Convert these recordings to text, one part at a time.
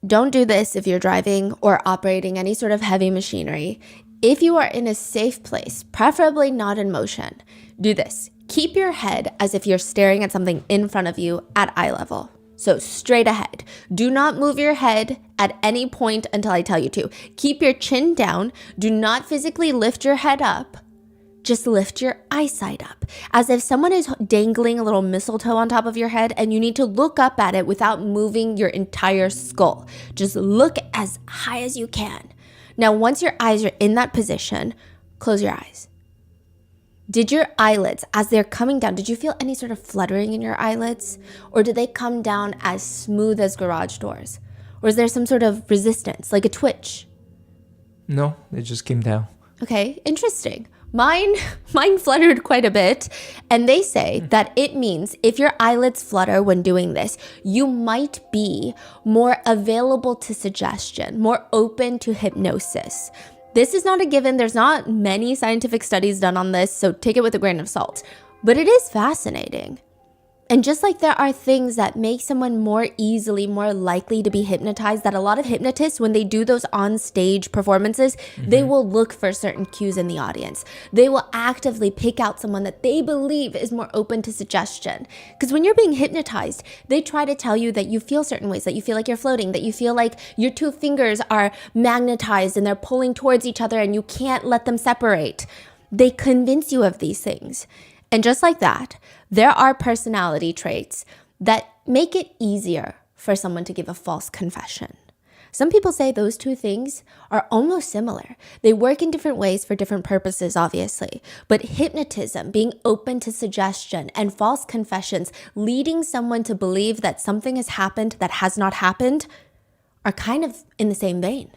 Don't do this if you're driving or operating any sort of heavy machinery. If you are in a safe place, preferably not in motion, do this. Keep your head as if you're staring at something in front of you at eye level. So straight ahead. Do not move your head at any point until I tell you to. Keep your chin down. Do not physically lift your head up. Just lift your eyesight up as if someone is dangling a little mistletoe on top of your head and you need to look up at it without moving your entire skull. Just look as high as you can. Now, once your eyes are in that position, close your eyes. Did your eyelids, as they're coming down, did you feel any sort of fluttering in your eyelids? Or did they come down as smooth as garage doors? Or is there some sort of resistance, like a twitch? No, it just came down. Okay, interesting. Mine fluttered quite a bit, and they say that it means if your eyelids flutter when doing this, you might be more available to suggestion, more open to hypnosis. This is not a given. There's not many scientific studies done on this, so take it with a grain of salt. But it is fascinating. And just like there are things that make someone more likely to be hypnotized, that a lot of hypnotists, when they do those on-stage performances, they will look for certain cues in the audience. They will actively pick out someone that they believe is more open to suggestion. Because when you're being hypnotized, they try to tell you that you feel certain ways, that you feel like you're floating, that you feel like your two fingers are magnetized and they're pulling towards each other and you can't let them separate. They convince you of these things. And just like that, there are personality traits that make it easier for someone to give a false confession. Some people say those two things are almost similar. They work in different ways for different purposes, obviously. But hypnotism, being open to suggestion, and false confessions, leading someone to believe that something has happened that has not happened, are kind of in the same vein.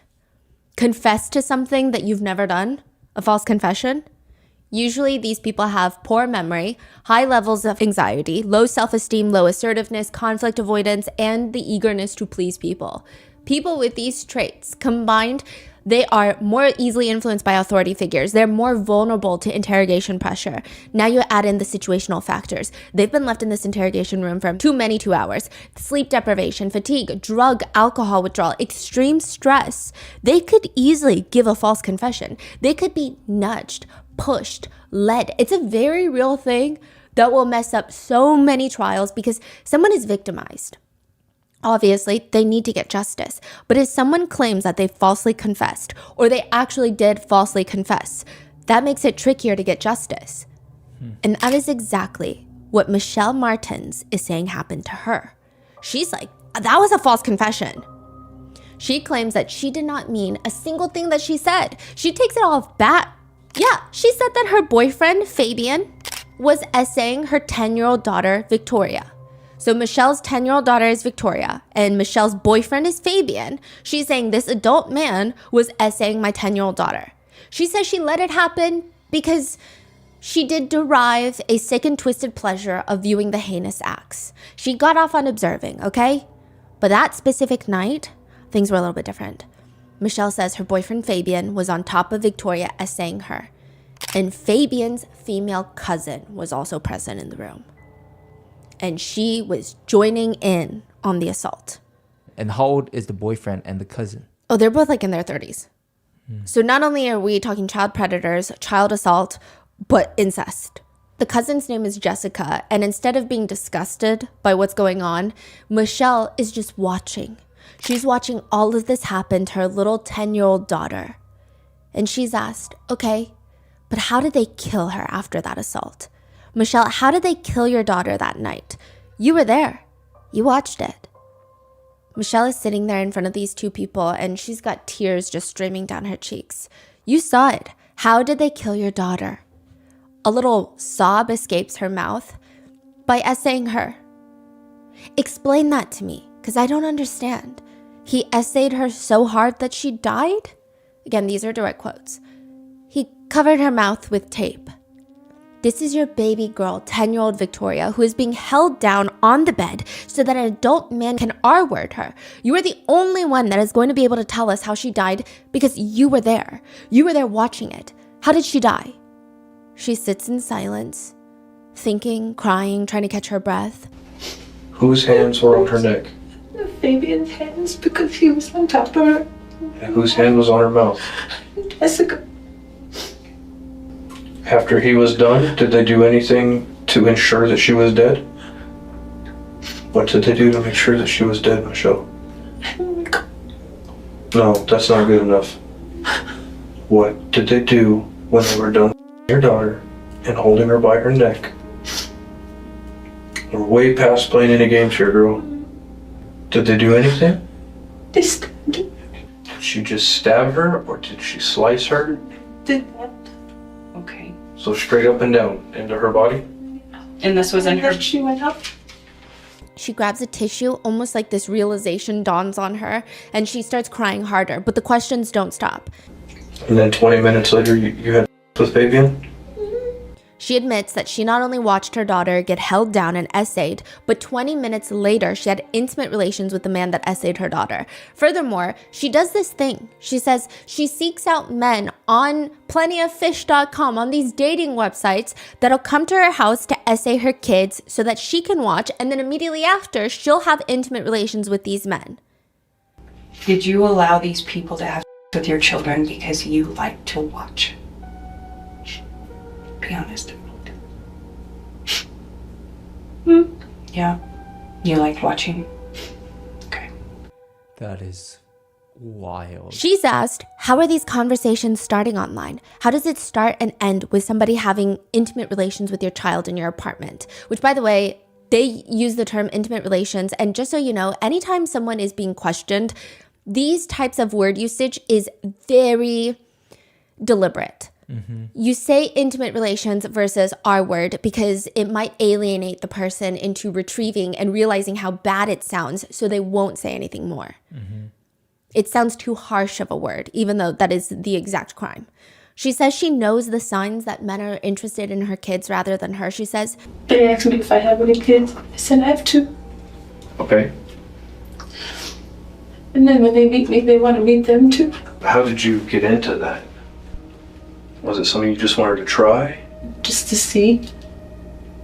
Confess to something that you've never done, a false confession. Usually these people have poor memory, high levels of anxiety, low self-esteem, low assertiveness, conflict avoidance, and the eagerness to please people. People with these traits combined, they are more easily influenced by authority figures. They're more vulnerable to interrogation pressure. Now you add in the situational factors. They've been left in this interrogation room for too many 2 hours. Sleep deprivation, fatigue, drug, alcohol withdrawal, extreme stress. They could easily give a false confession. They could be nudged, pushed, led. It's a very real thing that will mess up so many trials because someone is victimized. Obviously, they need to get justice. But if someone claims that they falsely confessed or they actually did falsely confess, that makes it trickier to get justice. And that is exactly what Michelle Martins is saying happened to her. She's like, that was a false confession. She claims that she did not mean a single thing that she said. She takes it all back. Yeah, she said that her boyfriend, Fabian, was essaying her 10-year-old daughter, Victoria. So Michelle's 10-year-old daughter is Victoria, and Michelle's boyfriend is Fabian. She's saying this adult man was essaying my 10-year-old daughter. She says she let it happen because she did derive a sick and twisted pleasure of viewing the heinous acts. She got off on observing, okay? But that specific night, things were a little bit different. Michelle says her boyfriend Fabian was on top of Victoria essaying her. And Fabian's female cousin was also present in the room. And she was joining in on the assault. And how old is the boyfriend and the cousin? Oh, they're both like in their 30s. So not only are we talking child predators, child assault, but incest. The cousin's name is Jessica. And instead of being disgusted by what's going on, Michelle is just watching. She's watching all of this happen to her little 10-year-old daughter. And she's asked, okay, but how did they kill her after that assault? Michelle, how did they kill your daughter that night? You were there. You watched it. Michelle is sitting there in front of these two people and she's got tears just streaming down her cheeks. You saw it. How did they kill your daughter? A little sob escapes her mouth by essaying her. Explain that to me, because I don't understand. He essayed her so hard that she died? Again, these are direct quotes. He covered her mouth with tape. This is your baby girl, 10-year-old Victoria, who is being held down on the bed so that an adult man can R-word her. You are the only one that is going to be able to tell us how she died because you were there. You were there watching it. How did she die? She sits in silence, thinking, crying, trying to catch her breath. Whose hands were on her neck? Fabian's hands because he was on top of her. And whose hand was on her mouth? Jessica. After he was done, did they do anything to ensure that she was dead? What did they do to make sure that she was dead, Michelle? No, that's not good enough. What did they do when they were done with your daughter and holding her by her neck? We're way past playing any games here, girl. Did they do anything? They stabbed her. Did she just stab her or did she slice her? Did that. Okay. So straight up and down into her body? And this was in her. She went up. She grabs a tissue, almost like this realization dawns on her, and she starts crying harder, but the questions don't stop. And then 20 minutes later, you had with Fabian? She admits that she not only watched her daughter get held down and essayed, but 20 minutes later, she had intimate relations with the man that essayed her daughter. Furthermore, she does this thing. She says she seeks out men on plentyoffish.com, on these dating websites, that'll come to her house to essay her kids so that she can watch, and then immediately after, she'll have intimate relations with these men. Did you allow these people to have with your children because you like to watch? Be honest. Yeah? You like watching? Okay. That is wild. She's asked, how are these conversations starting online? How does it start and end with somebody having intimate relations with your child in your apartment? Which, by the way, they use the term intimate relations. And just so you know, anytime someone is being questioned, these types of word usage is very deliberate. You say intimate relations versus our word because it might alienate the person into retrieving and realizing how bad it sounds, so they won't say anything more. It sounds too harsh of a word, even though that is the exact crime. She says she knows the signs that men are interested in her kids rather than her. She says, They asked me if I have any kids. I said I have 2. Okay. And then when they meet me, they want to meet them too. How did you get into that? Was it something you just wanted to try? Just to see.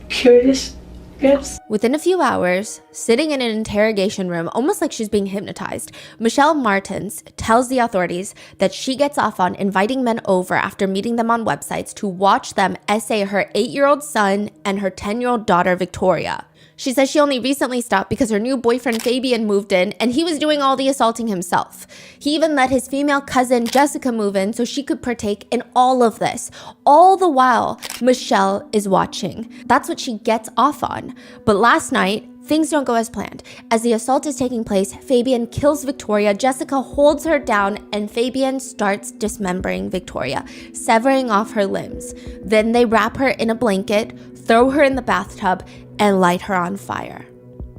Curious, I guess. within a few hours, sitting in an interrogation room, almost like she's being hypnotized, Michelle Martins tells the authorities that she gets off on inviting men over after meeting them on websites to watch them essay her 8-year-old son and her 10-year-old daughter, Victoria. She says she only recently stopped because her new boyfriend Fabian moved in and he was doing all the assaulting himself. He even let his female cousin Jessica move in so she could partake in all of this. All the while, Michelle is watching. That's what she gets off on. But last night, things don't go as planned. As the assault is taking place, Fabian kills Victoria, Jessica holds her down, and Fabian starts dismembering Victoria, severing off her limbs. Then they wrap her in a blanket, throw her in the bathtub, and light her on fire.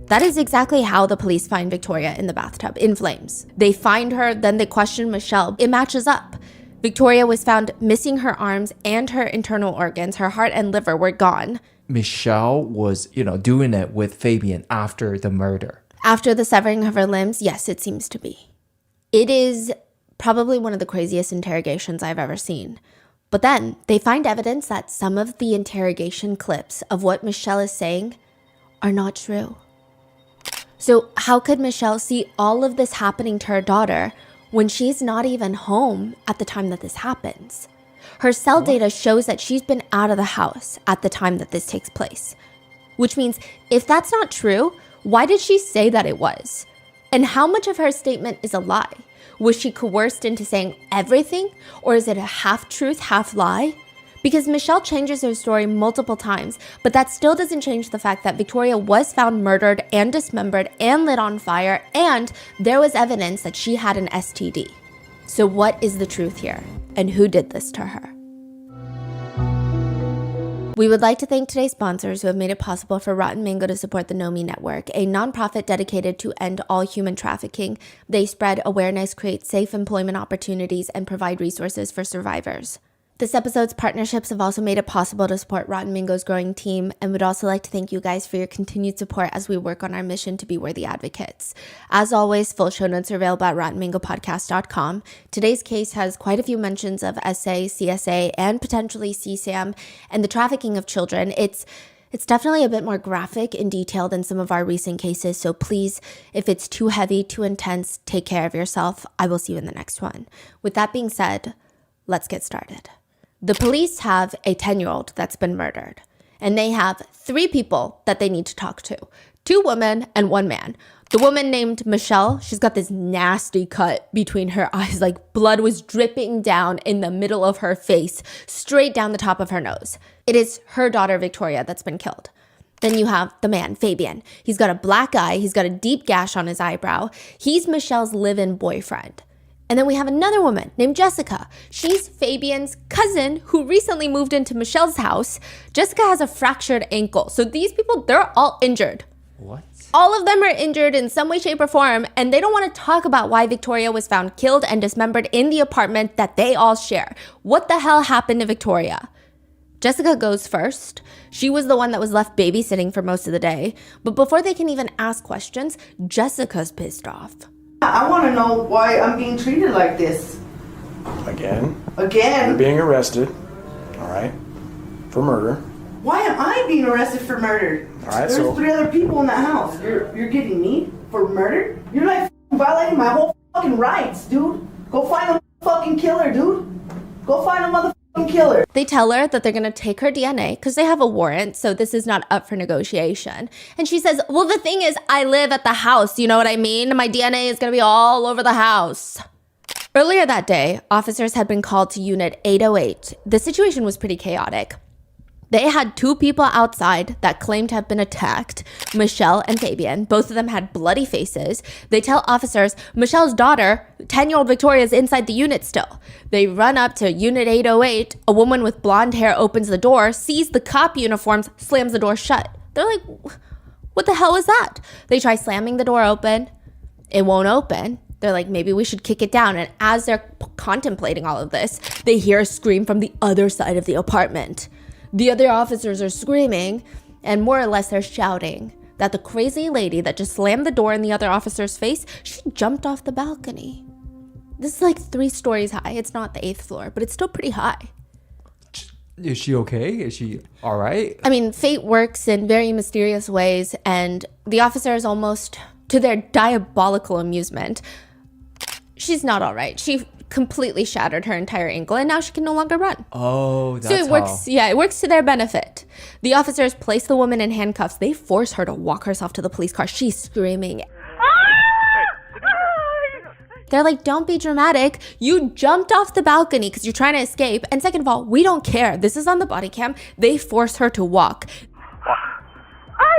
That is exactly how the police find Victoria in the bathtub, in flames. They find her, then they question Michelle. It matches up. Victoria was found missing her arms and her internal organs. Her heart and liver were gone. Michelle was, doing it with Fabian after the murder. After the severing of her limbs, yes, it seems to be. It is probably one of the craziest interrogations I've ever seen. But then they find evidence that some of the interrogation clips of what Michelle is saying are not true. So how could Michelle see all of this happening to her daughter when she's not even home at the time that this happens? Her cell data shows that she's been out of the house at the time that this takes place. Which means if that's not true, why did she say that it was? And how much of her statement is a lie? Was she coerced into saying everything? Or is it a half-truth, half-lie? Because Michelle changes her story multiple times, but that still doesn't change the fact that Victoria was found murdered and dismembered and lit on fire, and there was evidence that she had an STD. So what is the truth here? And who did this to her? We would like to thank today's sponsors who have made it possible for Rotten Mango to support the Know Me Network, a nonprofit dedicated to end all human trafficking. They spread awareness, create safe employment opportunities, and provide resources for survivors. This episode's partnerships have also made it possible to support Rotten Mango's growing team, and would also like to thank you guys for your continued support as we work on our mission to be worthy advocates. As always, full show notes are available at RottenMangoPodcast.com. Today's case has quite a few mentions of SA, CSA, and potentially CSAM, and the trafficking of children. It's It's definitely a bit more graphic and detailed than some of our recent cases, so please, if it's too heavy, too intense, take care of yourself. I will see you in the next one. With that being said, let's get started. The police have a 10-year-old that's been murdered, and they have 3 people that they need to talk to. 2 women and 1 man. The woman named Michelle, she's got this nasty cut between her eyes, like blood was dripping down in the middle of her face, straight down the top of her nose. It is her daughter, Victoria, that's been killed. Then you have the man, Fabian. He's got a black eye. He's got a deep gash on his eyebrow. He's Michelle's live-in boyfriend. And then we have another woman named Jessica. She's Fabian's cousin who recently moved into Michelle's house. Jessica has a fractured ankle. So these people, they're all injured. What? All of them are injured in some way, shape, or form, and they don't want to talk about why Victoria was found killed and dismembered in the apartment that they all share. What the hell happened to Victoria? Jessica goes first. She was the one that was left babysitting for most of the day. But before they can even ask questions, Jessica's pissed off. I want to know why I'm being treated like this. Again? Again? You're being arrested, all right, for murder. Why am I being arrested for murder? All right, There's so- 3 other people in that house. You're getting me for murder? You're like violating my whole fucking rights, dude. Go find a fucking killer, dude. Go find a motherfucking killer. They tell her that they're going to take her DNA because they have a warrant, so this is not up for negotiation. And she says, well, the thing is, I live at the house, you know what I mean? My DNA is going to be all over the house. Earlier that day, officers had been called to Unit 808. The situation was pretty chaotic. They had 2 people outside that claimed to have been attacked, Michelle and Fabian. Both of them had bloody faces. They tell officers Michelle's daughter, 10-year-old Victoria, is inside the unit still. They run up to Unit 808. A woman with blonde hair opens the door, sees the cop uniforms, slams the door shut. They're like, what the hell is that? They try slamming the door open. It won't open. They're like, maybe we should kick it down. And as they're contemplating all of this, they hear a scream from the other side of the apartment. The other officers are screaming, and more or less they're shouting that the crazy lady that just slammed the door in the other officer's face, she jumped off the balcony. This is like 3 stories high. It's not the 8th floor, but it's still pretty high. Is she okay? Is she all right? I mean, fate works in very mysterious ways, and the officers, almost to their diabolical amusement, she's not all right. She completely shattered her entire ankle, and now she can no longer run. Oh, that's So it works. how. Yeah, it works to their benefit. The officers place the woman in handcuffs. They force her to walk herself to the police car. She's screaming. They're like, don't be dramatic. You jumped off the balcony because you're trying to escape. And second of all, we don't care. This is on the body cam. They force her to walk.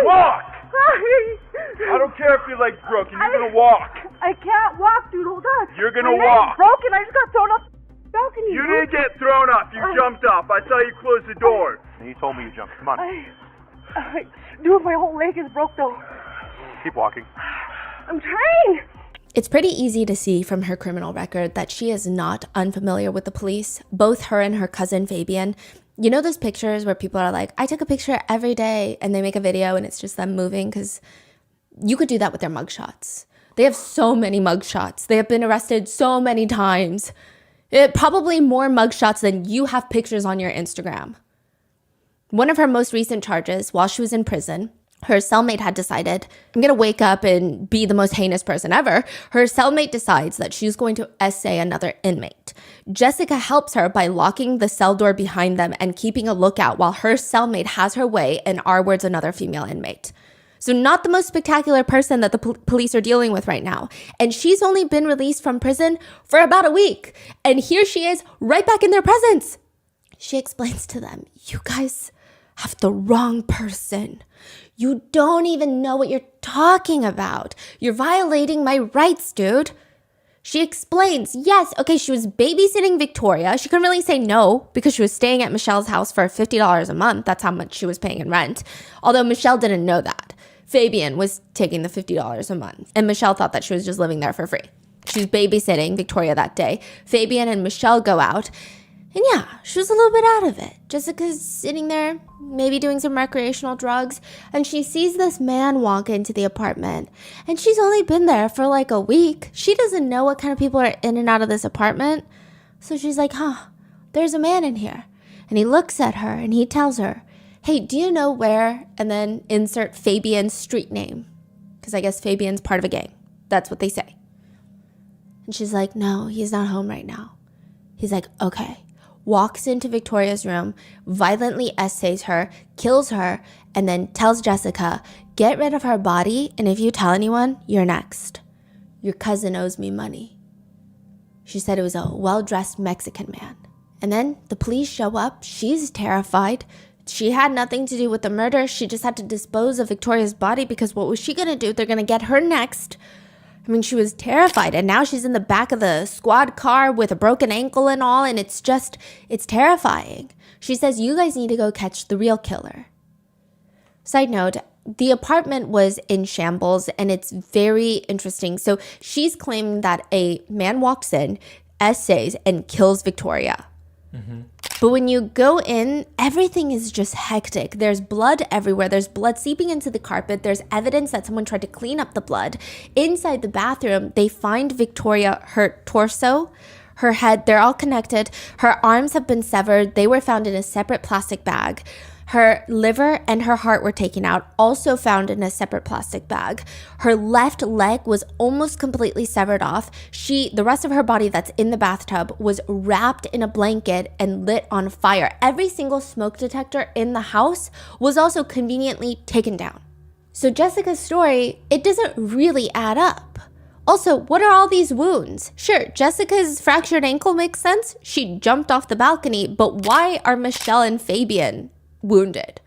Walk! I don't care if your leg's broken. You're gonna walk. I can't walk, dude. Hold on. You're gonna My leg's walk. broken. I just got thrown off the balcony. You dude. didn't get thrown off. You jumped off. I saw you close the door. And you told me you jumped. Come on. Dude, my whole leg is broke though. Keep walking. I'm trying. It's pretty easy to see from her criminal record that she is not unfamiliar with the police. Both her and her cousin Fabian. You know those pictures where people are like, I took a picture every day, and they make a video and it's just them moving? Because you could do that with their mugshots. They have so many mugshots. They have been arrested so many times. Probably more mugshots than you have pictures on your Instagram. One of her most recent charges, while she was in prison, her cellmate had decided, I'm going to wake up and be the most heinous person ever. Her cellmate decides that she's going to essay another inmate. Jessica helps her by locking the cell door behind them and keeping a lookout while her cellmate has her way and R-words another female inmate. So not the most spectacular person that the police are dealing with right now. And she's only been released from prison for about a week. And here she is right back in their presence. She explains to them, you guys have the wrong person. You don't even know what you're talking about. You're violating my rights, dude. She explains, yes, okay, she was babysitting Victoria. She couldn't really say no because she was staying at Michelle's house for $50 a month. That's how much she was paying in rent. Although Michelle didn't know that. Fabian was taking the $50 a month, and Michelle thought that she was just living there for free. She's babysitting Victoria that day. Fabian and Michelle go out, and yeah, she was a little bit out of it. Jessica's sitting there, maybe doing some recreational drugs, and she sees this man walk into the apartment, and she's only been there for like a week. She doesn't know what kind of people are in and out of this apartment, so she's like, there's a man in here. And he looks at her, and he tells her, hey, do you know where? And then insert Fabian's street name. Because I guess Fabian's part of a gang. That's what they say. And she's like, no, he's not home right now. He's like, okay. Walks into Victoria's room, violently essays her, kills her, and then tells Jessica, get rid of her body, and if you tell anyone, you're next. Your cousin owes me money. She said it was a well-dressed Mexican man. And then the police show up. She's terrified. She had nothing to do with the murder. She just had to dispose of Victoria's body because what was she going to do? They're going to get her next. I mean, she was terrified. And now she's in the back of the squad car with a broken ankle and all. And it's terrifying. She says, you guys need to go catch the real killer. Side note, the apartment was in shambles and it's very interesting. So she's claiming that a man walks in, essays, and kills Victoria. But when you go in, everything is just hectic. There's blood everywhere. There's blood seeping into the carpet. There's evidence that someone tried to clean up the blood. Inside the bathroom, they find Victoria, her torso, her head. They're all connected. Her arms have been severed. They were found in a separate plastic bag. Her liver and her heart were taken out, also found in a separate plastic bag. Her left leg was almost completely severed off. The rest of her body that's in the bathtub was wrapped in a blanket and lit on fire. Every single smoke detector in the house was also conveniently taken down. So Jessica's story, it doesn't really add up. Also, what are all these wounds? Sure, Jessica's fractured ankle makes sense. She jumped off the balcony, but why are Michelle and Fabian wounded?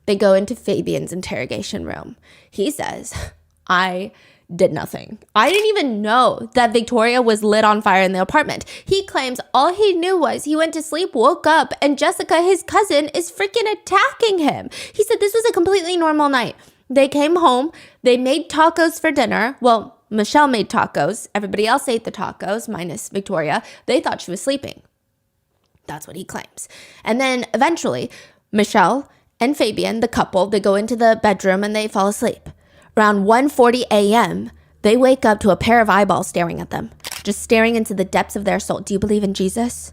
They go into Fabian's interrogation room. He says, I did nothing. I didn't even know that Victoria was lit on fire in the apartment. He claims all he knew was he went to sleep, woke up, and Jessica, his cousin, is freaking attacking him. He said this was a completely normal night. They came home, they made tacos for dinner. Well, Michelle made tacos. Everybody else ate the tacos, minus Victoria. They thought she was sleeping. That's what he claims. And then eventually, Michelle and Fabian, the couple, they go into the bedroom and they fall asleep. Around 1:40 a.m., they wake up to a pair of eyeballs staring at them, just staring into the depths of their soul. Do you believe in Jesus?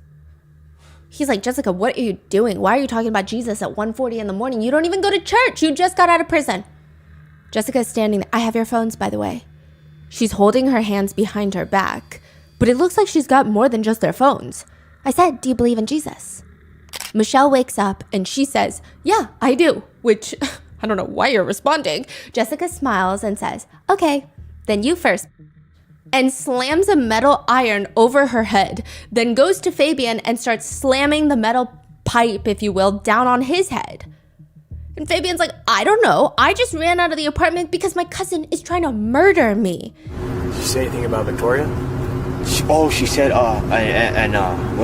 He's like, Jessica, what are you doing? Why are you talking about Jesus at 1:40 in the morning? You don't even go to church. You just got out of prison. Jessica's standing there. I have your phones, by the way. She's holding her hands behind her back, but it looks like she's got more than just their phones. I said, do you believe in Jesus? Michelle wakes up and she says, yeah, I do, which I don't know why you're responding. Jessica smiles and says, okay, then you first, and slams a metal iron over her head, then goes to Fabian and starts slamming the metal pipe, if you will, down on his head. And Fabian's like, I don't know. I just ran out of the apartment because my cousin is trying to murder me. Did she say anything about Victoria? She said, what did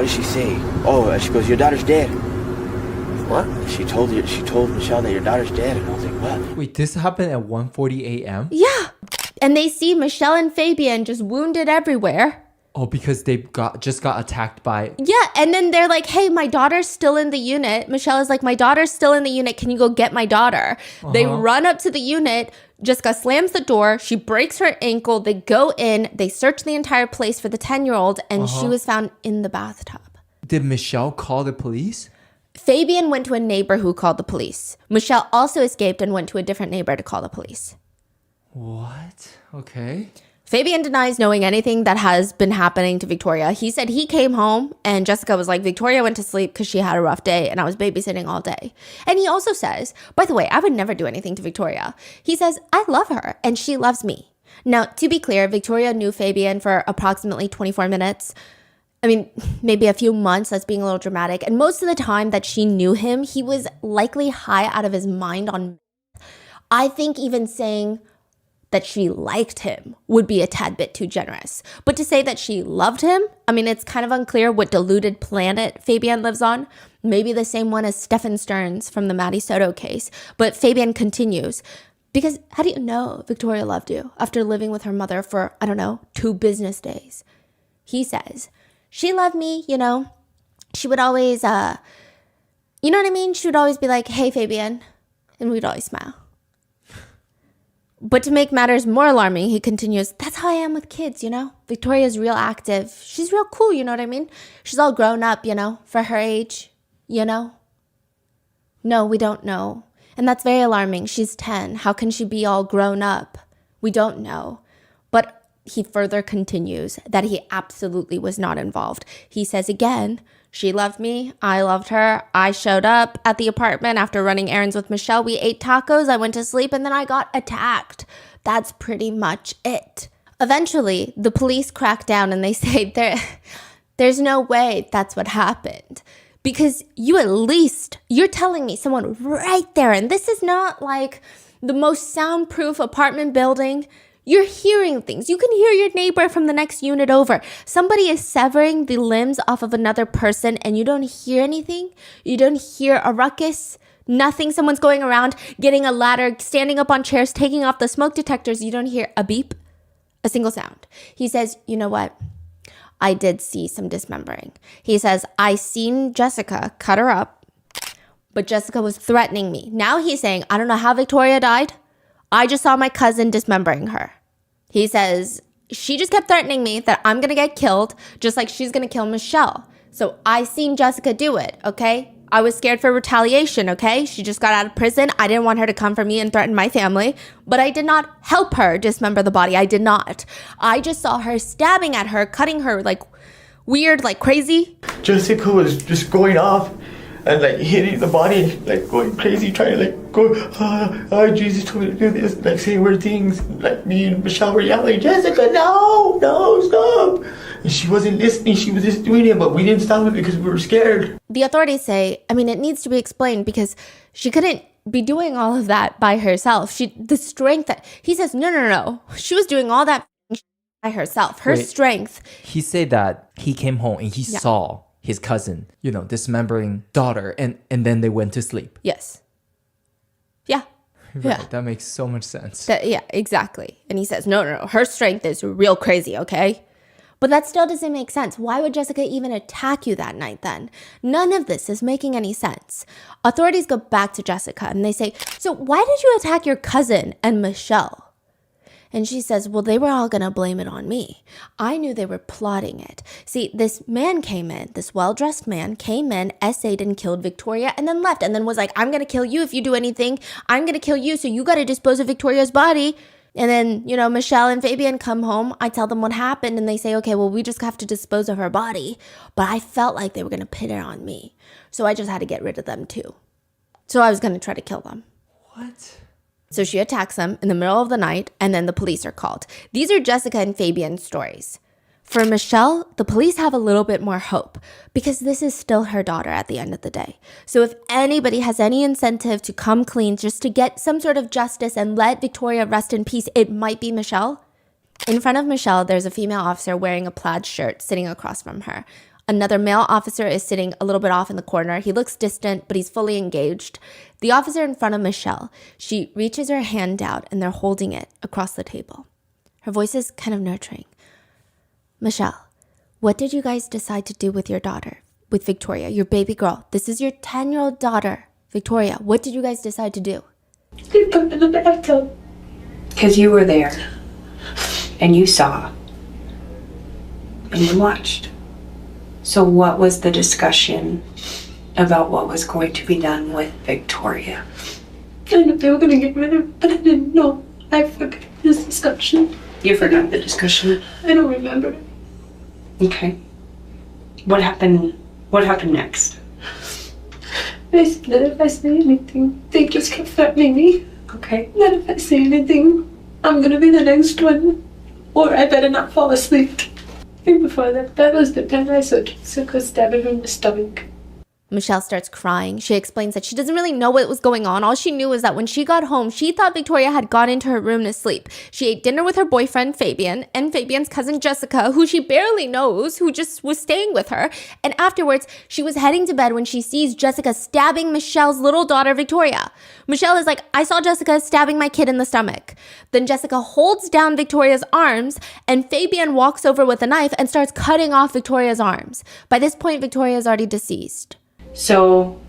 she say? She goes, your daughter's dead. What? She told Michelle that your daughter's dead, and I was like, what? Wait, this happened at 1:40 a.m.? Yeah. And they see Michelle and Fabian just wounded everywhere. Oh, because they just got attacked by... Yeah, and then they're like, hey, my daughter's still in the unit. Michelle is like, my daughter's still in the unit. Can you go get my daughter? They run up to the unit. Jessica slams the door. She breaks her ankle. They go in. They search the entire place for the 10-year-old, and she was found in the bathtub. Did Michelle call the police? Fabian went to a neighbor who called the police. Michelle also escaped and went to a different neighbor to call the police. What? Okay. Fabian denies knowing anything that has been happening to Victoria. He said he came home and Jessica was like, Victoria went to sleep because she had a rough day and I was babysitting all day. And he also says, by the way, I would never do anything to Victoria. He says, I love her and she loves me. Now, to be clear, Victoria knew Fabian for approximately 24 minutes. I mean, maybe a few months, that's being a little dramatic. And most of the time that she knew him, he was likely high out of his mind on... I think even saying that she liked him would be a tad bit too generous. But to say that she loved him, I mean, it's kind of unclear what deluded planet Fabian lives on. Maybe the same one as Stephen Stearns from the Maddie Soto case. But Fabian continues, because how do you know Victoria loved you after living with her mother for, 2 business days? He says, she loved me, She would always, you know what I mean? She would always be like, hey, Fabian. And we'd always smile. But to make matters more alarming, he continues, that's how I am with kids, Victoria's real active. She's real cool, you know what I mean? She's all grown up, for her age, No, we don't know. And that's very alarming. She's 10. How can she be all grown up? We don't know. But he further continues that he absolutely was not involved. He says again, she loved me. I loved her. I showed up at the apartment after running errands with Michelle. We ate tacos. I went to sleep and then I got attacked. That's pretty much it. Eventually, the police crack down and they say there's no way that's what happened. Because you're telling me someone right there, and this is not like the most soundproof apartment building. You're hearing things. You can hear your neighbor from the next unit over. Somebody is severing the limbs off of another person and you don't hear anything. You don't hear a ruckus. Nothing. Someone's going around, getting a ladder, standing up on chairs, taking off the smoke detectors. You don't hear a beep, a single sound. He says, you know what? I did see some dismembering. He says, I seen Jessica cut her up, but Jessica was threatening me. Now he's saying, I don't know how Victoria died. I just saw my cousin dismembering her. He says, she just kept threatening me that I'm going to get killed, just like she's going to kill Michelle. So I seen Jessica do it, okay? I was scared for retaliation, okay? She just got out of prison. I didn't want her to come for me and threaten my family, but I did not help her dismember the body. I did not. I just saw her stabbing at her, cutting her like weird, like crazy. Jessica was just going off and like hitting the body and like going crazy, trying to like go, Jesus told me to do this, like saying weird things. Like me and Michelle were yelling, Jessica, no, stop. And she wasn't listening, she was just doing it, but we didn't stop it because we were scared. The authorities say, I mean, it needs to be explained because she couldn't be doing all of that by herself. The strength that, he says, no. She was doing all that by herself. Her strength. He said that he came home and he saw his cousin, dismembering daughter, and then they went to sleep. Yes. Yeah. Right, yeah. That makes so much sense. Yeah, exactly. And he says, no. Her strength is real crazy, okay? But that still doesn't make sense. Why would Jessica even attack you that night then? None of this is making any sense. Authorities go back to Jessica and they say, so why did you attack your cousin and Michelle? And she says, well, they were all going to blame it on me. I knew they were plotting it. See, this man came in, this well-dressed man came in, essayed and killed Victoria and then left and then was like, I'm going to kill you if you do anything. I'm going to kill you, so you got to dispose of Victoria's body. And then, Michelle and Fabian come home. I tell them what happened and they say, okay, well, we just have to dispose of her body. But I felt like they were going to pin it on me. So I just had to get rid of them too. So I was going to try to kill them. What? So she attacks them in the middle of the night and then the police are called. These are Jessica and Fabian's stories. For Michelle, the police have a little bit more hope because this is still her daughter at the end of the day. So if anybody has any incentive to come clean just to get some sort of justice and let Victoria rest in peace, it might be Michelle. In front of Michelle, there's a female officer wearing a plaid shirt sitting across from her. Another male officer is sitting a little bit off in the corner. He looks distant, but he's fully engaged. The officer in front of Michelle, she reaches her hand out and they're holding it across the table. Her voice is kind of nurturing. Michelle, what did you guys decide to do with your daughter, with Victoria, your baby girl? This is your 10-year-old daughter, Victoria. What did you guys decide to do? They put her in the bathtub. Because you were there. And you saw. And you watched. So what was the discussion about what was going to be done with Victoria? I knew they were going to get rid of her, but I didn't know. I forgot this discussion. You forgot the discussion? I don't remember. Okay. What happened next? They said that if I say anything, they just kept threatening me. Okay. That if I say anything, I'm gonna be the next one. Or I better not fall asleep. And before that was the time I saw Jessica stabbing her in the stomach. Michelle starts crying. She explains that she doesn't really know what was going on. All she knew was that when she got home, she thought Victoria had gone into her room to sleep. She ate dinner with her boyfriend, Fabian, and Fabian's cousin, Jessica, who she barely knows, who just was staying with her. And afterwards, she was heading to bed when she sees Jessica stabbing Michelle's little daughter, Victoria. Michelle is like, I saw Jessica stabbing my kid in the stomach. Then Jessica holds down Victoria's arms, and Fabian walks over with a knife and starts cutting off Victoria's arms. By this point, Victoria is already deceased. So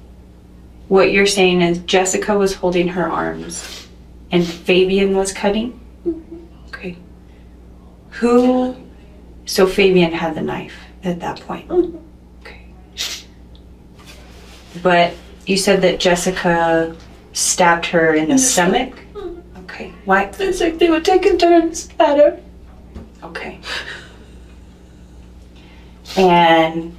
what you're saying is Jessica was holding her arms and Fabian was cutting? Okay. So Fabian had the knife at that point? Okay. But You said that Jessica stabbed her in the stomach? Okay. Why? It's like they were taking turns at her. Okay. And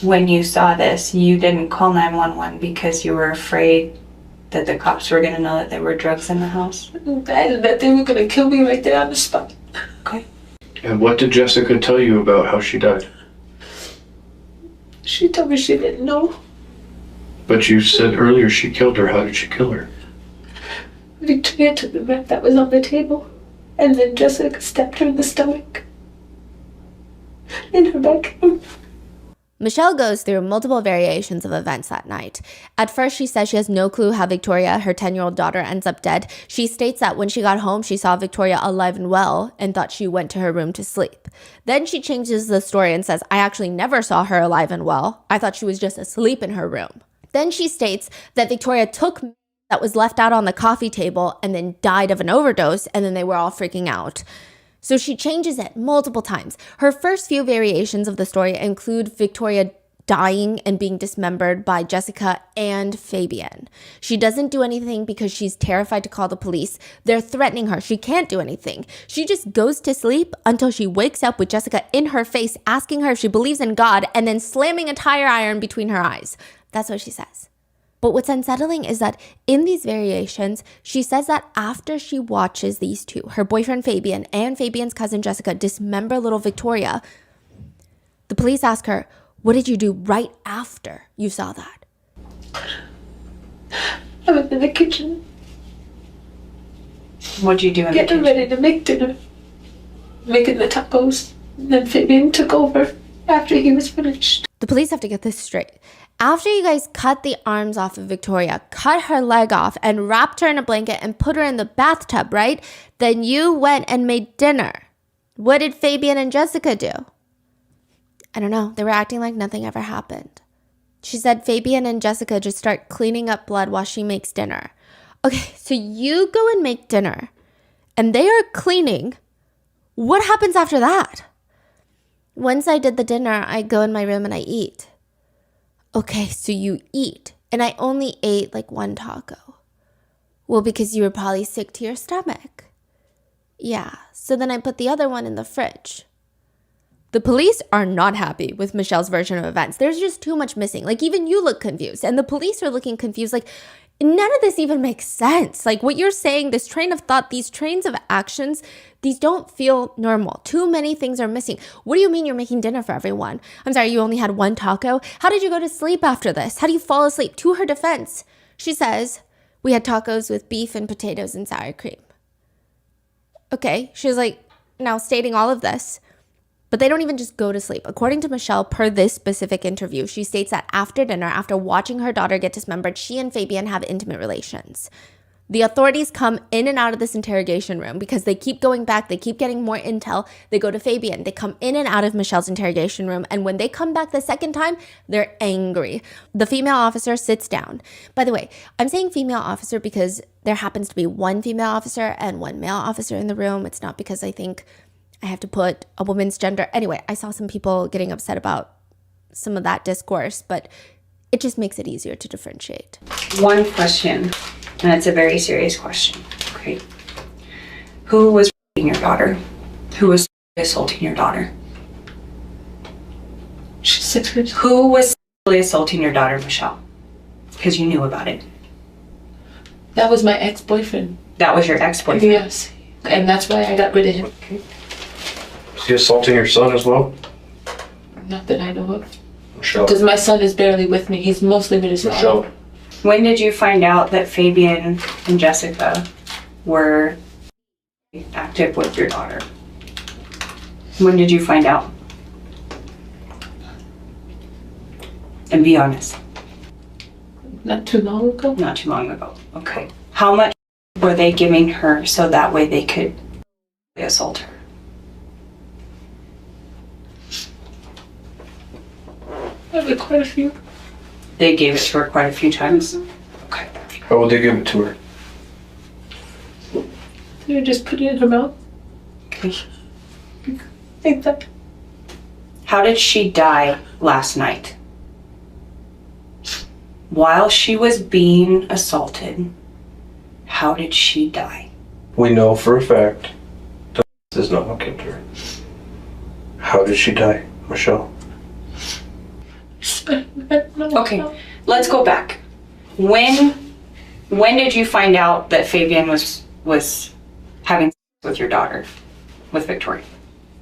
when you saw this, you didn't call 911 because you were afraid that the cops were going to know that there were drugs in the house? And that they were going to kill me right there on the spot. Okay. And what did Jessica tell you about how she died? She told me she didn't know. But you said earlier she killed her. How did she kill her? Victoria took the meth that was on the table, and then Jessica stabbed her in the stomach. In her bedroom. Michelle goes through multiple variations of events that night. At first, she says she has no clue how Victoria, her 10-year-old daughter, ends up dead. She states that when she got home, she saw Victoria alive and well and thought she went to her room to sleep. Then she changes the story and says, I actually never saw her alive and well. I thought she was just asleep in her room. Then she states that Victoria took that was left out on the coffee table and then died of an overdose, and then they were all freaking out. So she changes it multiple times. Her first few variations of the story include Victoria dying and being dismembered by Jessica and Fabian. She doesn't do anything because she's terrified to call the police. They're threatening her. She can't do anything. She just goes to sleep until she wakes up with Jessica in her face, asking her if she believes in God, and then slamming a tire iron between her eyes. That's what she says. But what's unsettling is that in these variations, she says that after she watches these two, her boyfriend Fabian and Fabian's cousin Jessica, dismember little Victoria, the police ask her, what did you do right after you saw that? I was in the kitchen. What'd you do in the getting kitchen? ready to make dinner. Making the tacos. And then Fabian took over after he was finished. The police have to get this straight. After you guys cut the arms off of Victoria, cut her leg off, and wrapped her in a blanket and put her in the bathtub, right? Then you went and made dinner. What did Fabian and Jessica do? I don't know. They were acting like nothing ever happened. She said Fabian and Jessica just start cleaning up blood while she makes dinner. Okay, so you go and make dinner, and they are cleaning. What happens after that? Once I did the dinner, I go in my room and I eat. Okay, so you eat, and I only ate like one taco. Well, because you were probably sick to your stomach. Yeah, so then I put the other one in the fridge. The police are not happy with Michelle's version of events. There's just too much missing. Like, even you look confused, and the police are looking confused. Like, none of this even makes sense. Like, what you're saying, this train of thought, these trains of actions, these don't feel normal. Too many things are missing. What do you mean you're making dinner for everyone? I'm sorry, you only had one taco? How did you go to sleep after this? How do you fall asleep? To her defense, she says, we had tacos with beef and potatoes and sour cream. Okay, she was like, now stating all of this. But they don't even just go to sleep. According to Michelle, per this specific interview, she states that after dinner, after watching her daughter get dismembered, she and Fabian have intimate relations. The authorities come in and out of this interrogation room because they keep going back. They keep getting more intel. They go to Fabian. They come in and out of Michelle's interrogation room. And when they come back the second time, they're angry. The female officer sits down. By the way, I'm saying female officer because there happens to be one female officer and one male officer in the room. It's not because I think I have to put a woman's gender. Anyway, I saw some people getting upset about some of that discourse, but it just makes it easier to differentiate. One question, and it's a very serious question. Okay. Who was your daughter? Who was assaulting your daughter? She's 6 years old. Who was sexually assaulting your daughter, Michelle? Because you knew about it. That was my ex-boyfriend. That was your ex-boyfriend? Yes. And that's why I got rid of him. Okay. Is he assaulting your son as well? Not that I know of. Michelle. Because my son is barely with me. He's mostly with his Michelle. father. When did you find out that Fabian and Jessica were active with your daughter? When did you find out? And be honest. Not too long ago. Not too long ago. Okay. How much were they giving her so that way they could assault her? Quite a few. They gave it to her quite a few times? Okay. How would they give it to her? They just put it in her mouth. Okay. Like that. How did she die last night? While she was being assaulted, how did she die? We know for a fact that this is not what killed her. How did she die, Michelle? Okay, let's go back. When did you find out that Fabian was having sex with your daughter, with Victoria?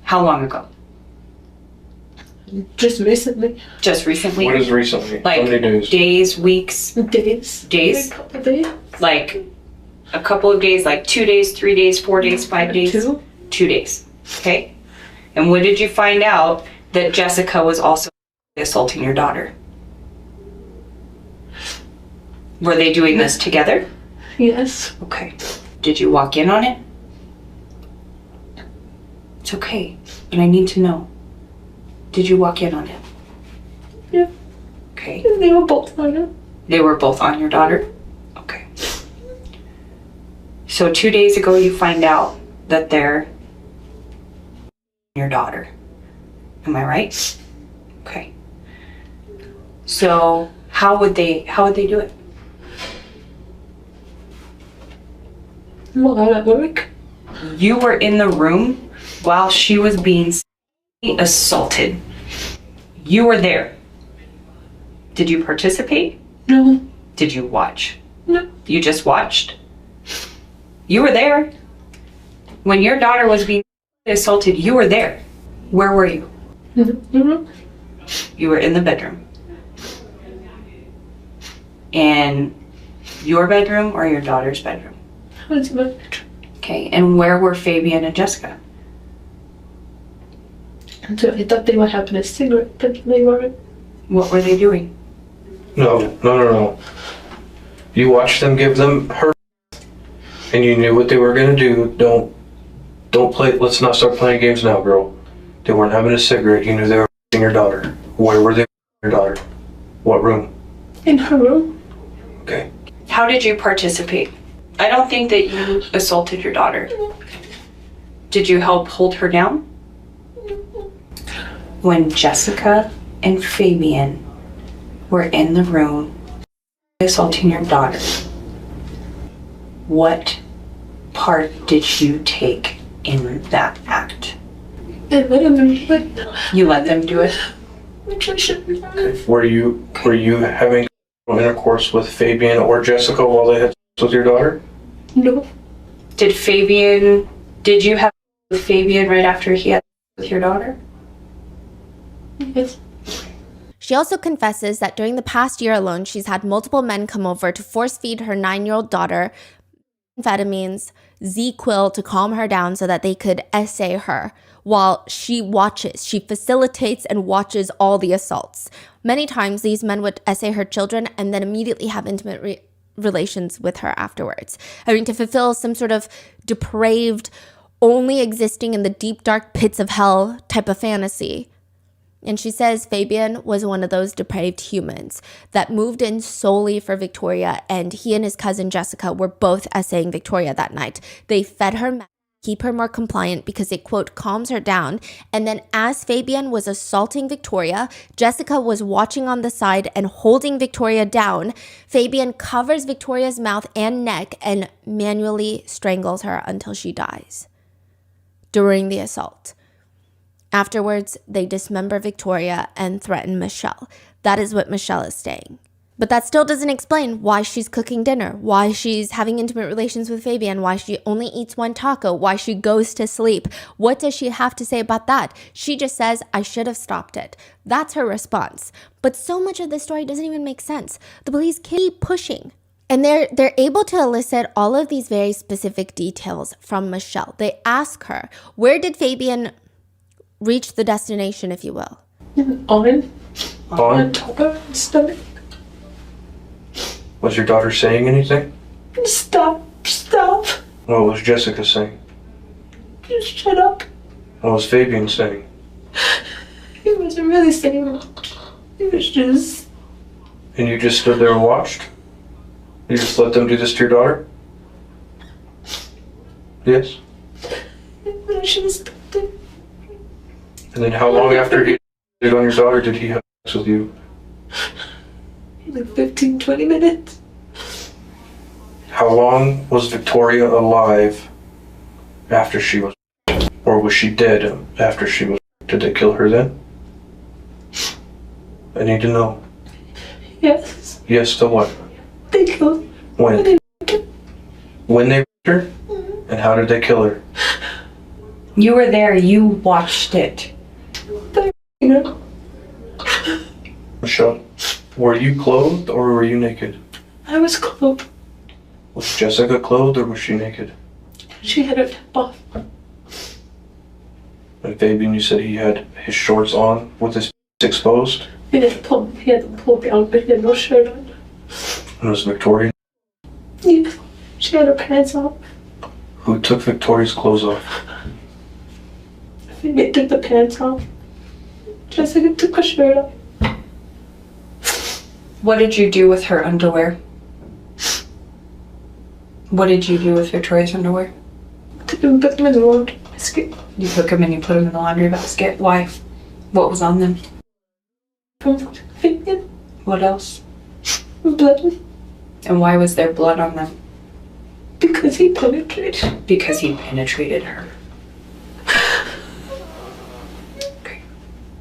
How long ago? Just recently. Just recently? What is recently? Like How many days? days, weeks? Days. Days? A couple of days. Like a couple of days, like 2 days, 3 days, 4 days, 5 days? 2. 2 days. Okay. And when did you find out that Jessica was also assaulting your daughter? Were they doing this together? Yes. Okay. Did you walk in on it? It's okay, but I need to know. Did you walk in on it? Yeah. Okay. They were both on it. They were both on your daughter? Okay. So 2 days ago you find out that they're your daughter. Am I right? Okay. So how would they do it? While at work. You were in the room while she was being assaulted. You were there. Did you participate? No. Did you watch? No. You just watched? You were there. When your daughter was being assaulted, you were there. Where were you? Mm-hmm. You were in the bedroom. In your bedroom or your daughter's bedroom? What's about? Okay, and where were Fabian and Jessica? So I thought they were having a cigarette, but they weren't. What were they doing? No. You watched them give them her, and you knew what they were gonna do. Don't play. Let's not start playing games now, girl. They weren't having a cigarette. You knew they were your daughter. Where were they? Your daughter. What room? In her room. Okay. How did you participate? I don't think that you assaulted your daughter. Did you help hold her down? When Jessica and Fabian were in the room assaulting your daughter, what part did you take in that act? I let them do it. You let them do it? Which I shouldn't have. Okay. Were you having intercourse with Fabian or Jessica while they had sex with your daughter? No. Did you have sex with Fabian right after he had sex with your daughter? Yes. She also confesses that during the past year alone, she's had multiple men come over to force feed her 9-year-old daughter amphetamines, Z-Quil to calm her down so that they could essay her while she watches. She facilitates and watches all the assaults. Many times, these men would essay her children and then immediately have intimate relations with her afterwards. I mean, to fulfill some sort of depraved, only existing in the deep, dark pits of hell type of fantasy. And she says Fabian was one of those depraved humans that moved in solely for Victoria, and he and his cousin Jessica were both essaying Victoria that night. They fed her, keep her more compliant because it, quote, calms her down. And then as Fabian was assaulting Victoria, Jessica was watching on the side and holding Victoria down. Fabian covers Victoria's mouth and neck and manually strangles her until she dies during the assault. Afterwards, they dismember Victoria and threaten Michelle. That is what Michelle is saying. But that still doesn't explain why she's cooking dinner, why she's having intimate relations with Fabian, why she only eats one taco, why she goes to sleep. What does she have to say about that? She just says, I should have stopped it. That's her response. But so much of this story doesn't even make sense. The police keep pushing. And they're able to elicit all of these very specific details from Michelle. They ask her, where did Fabian reach the destination, if you will? On top of her stomach. Was your daughter saying anything? Stop. What was Jessica saying? Just shut up. What was Fabian saying? He wasn't really saying much. He was just... And you just stood there and watched? You just let them do this to your daughter? Yes? I should have stopped it. And then how long after he did on your daughter did he have sex with you? like 15, 20 minutes. How long was Victoria alive after she was, or was she dead after she was? Did they kill her then? I need to know. Yes, Yes to what? they killed When? When they raped her? And how did they kill her? You were there. You watched it. you know. Michelle, were you clothed or were you naked? I was clothed. Was Jessica clothed or was she naked? She had her top off. And Fabian, you said he had his shorts on with his exposed? He had them pulled down, but he had no shirt on. And was Victoria? Yeah, she had her pants off. Who took Victoria's clothes off? They took the pants off. Jessica took her shirt off. What did you do with her underwear? What did you do with Victoria's underwear? Took them, put them in the laundry basket. You took them and you put them in the laundry basket. Why? What was on them? From Fabian. What else? Blood. And why was there blood on them? Because he penetrated. Because he penetrated her.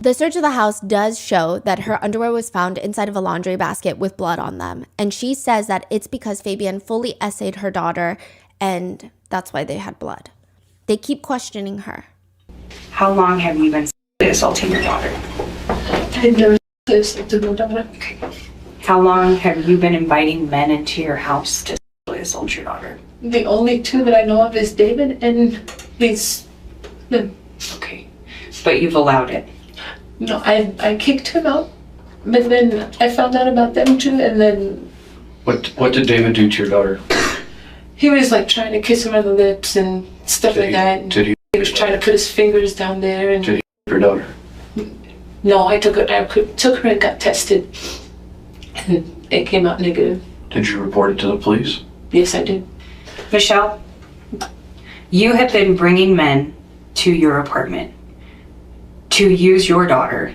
The search of the house does show that her underwear was found inside of a laundry basket with blood on them. And she says that it's because Fabian fully essayed her daughter and that's why they had blood. They keep questioning her. How long have you been sexually assaulting your daughter? I never assaulted my daughter. Okay. How long have you been inviting men into your house to sexually assault your daughter? The only two that I know of is David and these. Okay. But you've allowed it. No, I kicked him out, but then I found out about them too, and then What did David do to your daughter? he was like trying to kiss her on the lips and stuff like that. And Did he he was trying to put his fingers down there, and Did he rape your daughter? no, I took her and got tested, and it came out negative. Did you report it to the police? Yes, I did. Michelle, you have been bringing men to your apartment to use your daughter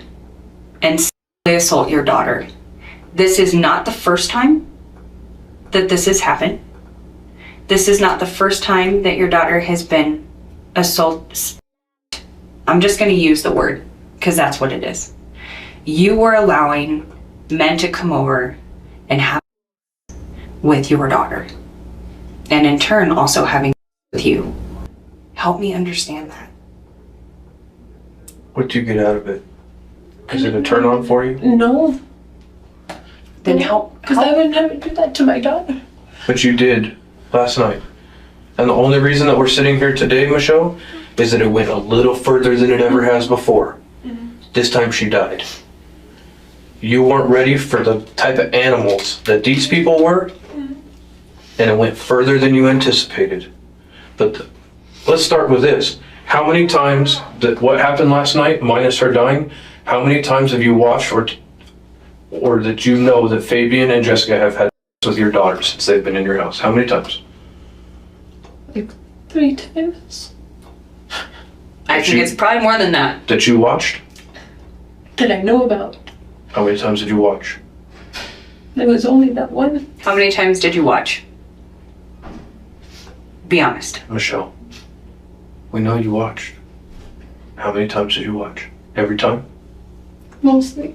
and sexually assault your daughter. This is not the first time that this has happened. This is not the first time that your daughter has been assaulted. I'm just going to use the word because that's what it is. You were allowing men to come over and have sex with your daughter, and in turn also having sex with you. Help me understand that. What do you get out of it? Is it a turn on for you? No, Then help. because I would never do that to my daughter. But you did last night. And the only reason that we're sitting here today, Michelle, is that it went a little further than it ever has before. This time she died. You weren't ready for the type of animals that these people were, and it went further than you anticipated. But let's start with this. How many times that what happened last night, minus her dying, how many times have you watched or that you know that Fabian and Jessica have had sex with your daughter since they've been in your house? How many times? Like 3 times I think it's probably more than that. That you watched? that I know about. How many times did you watch? There was only that one. How many times did you watch? Be honest. Michelle, we know you watched. How many times did you watch? Every time? Mostly.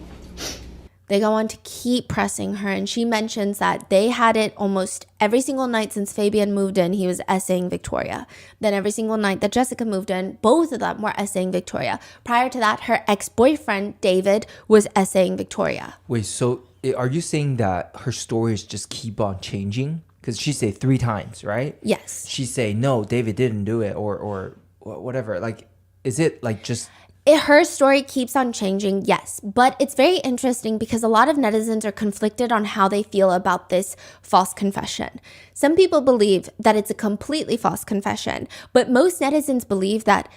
They go on to keep pressing her, and she mentions that they had it almost every single night since Fabian moved in, he was essaying Victoria. Then every single night that Jessica moved in, both of them were essaying Victoria. Prior to that, her ex-boyfriend, David, was essaying Victoria. Wait, so are you saying that her stories just keep on changing? Because she say 3 times, right? Yes. She say, no, David didn't do it or whatever. Like, is it like just... Her story keeps on changing, yes, but it's very interesting because a lot of netizens are conflicted on how they feel about this false confession. Some people believe that it's a completely false confession, but most netizens believe that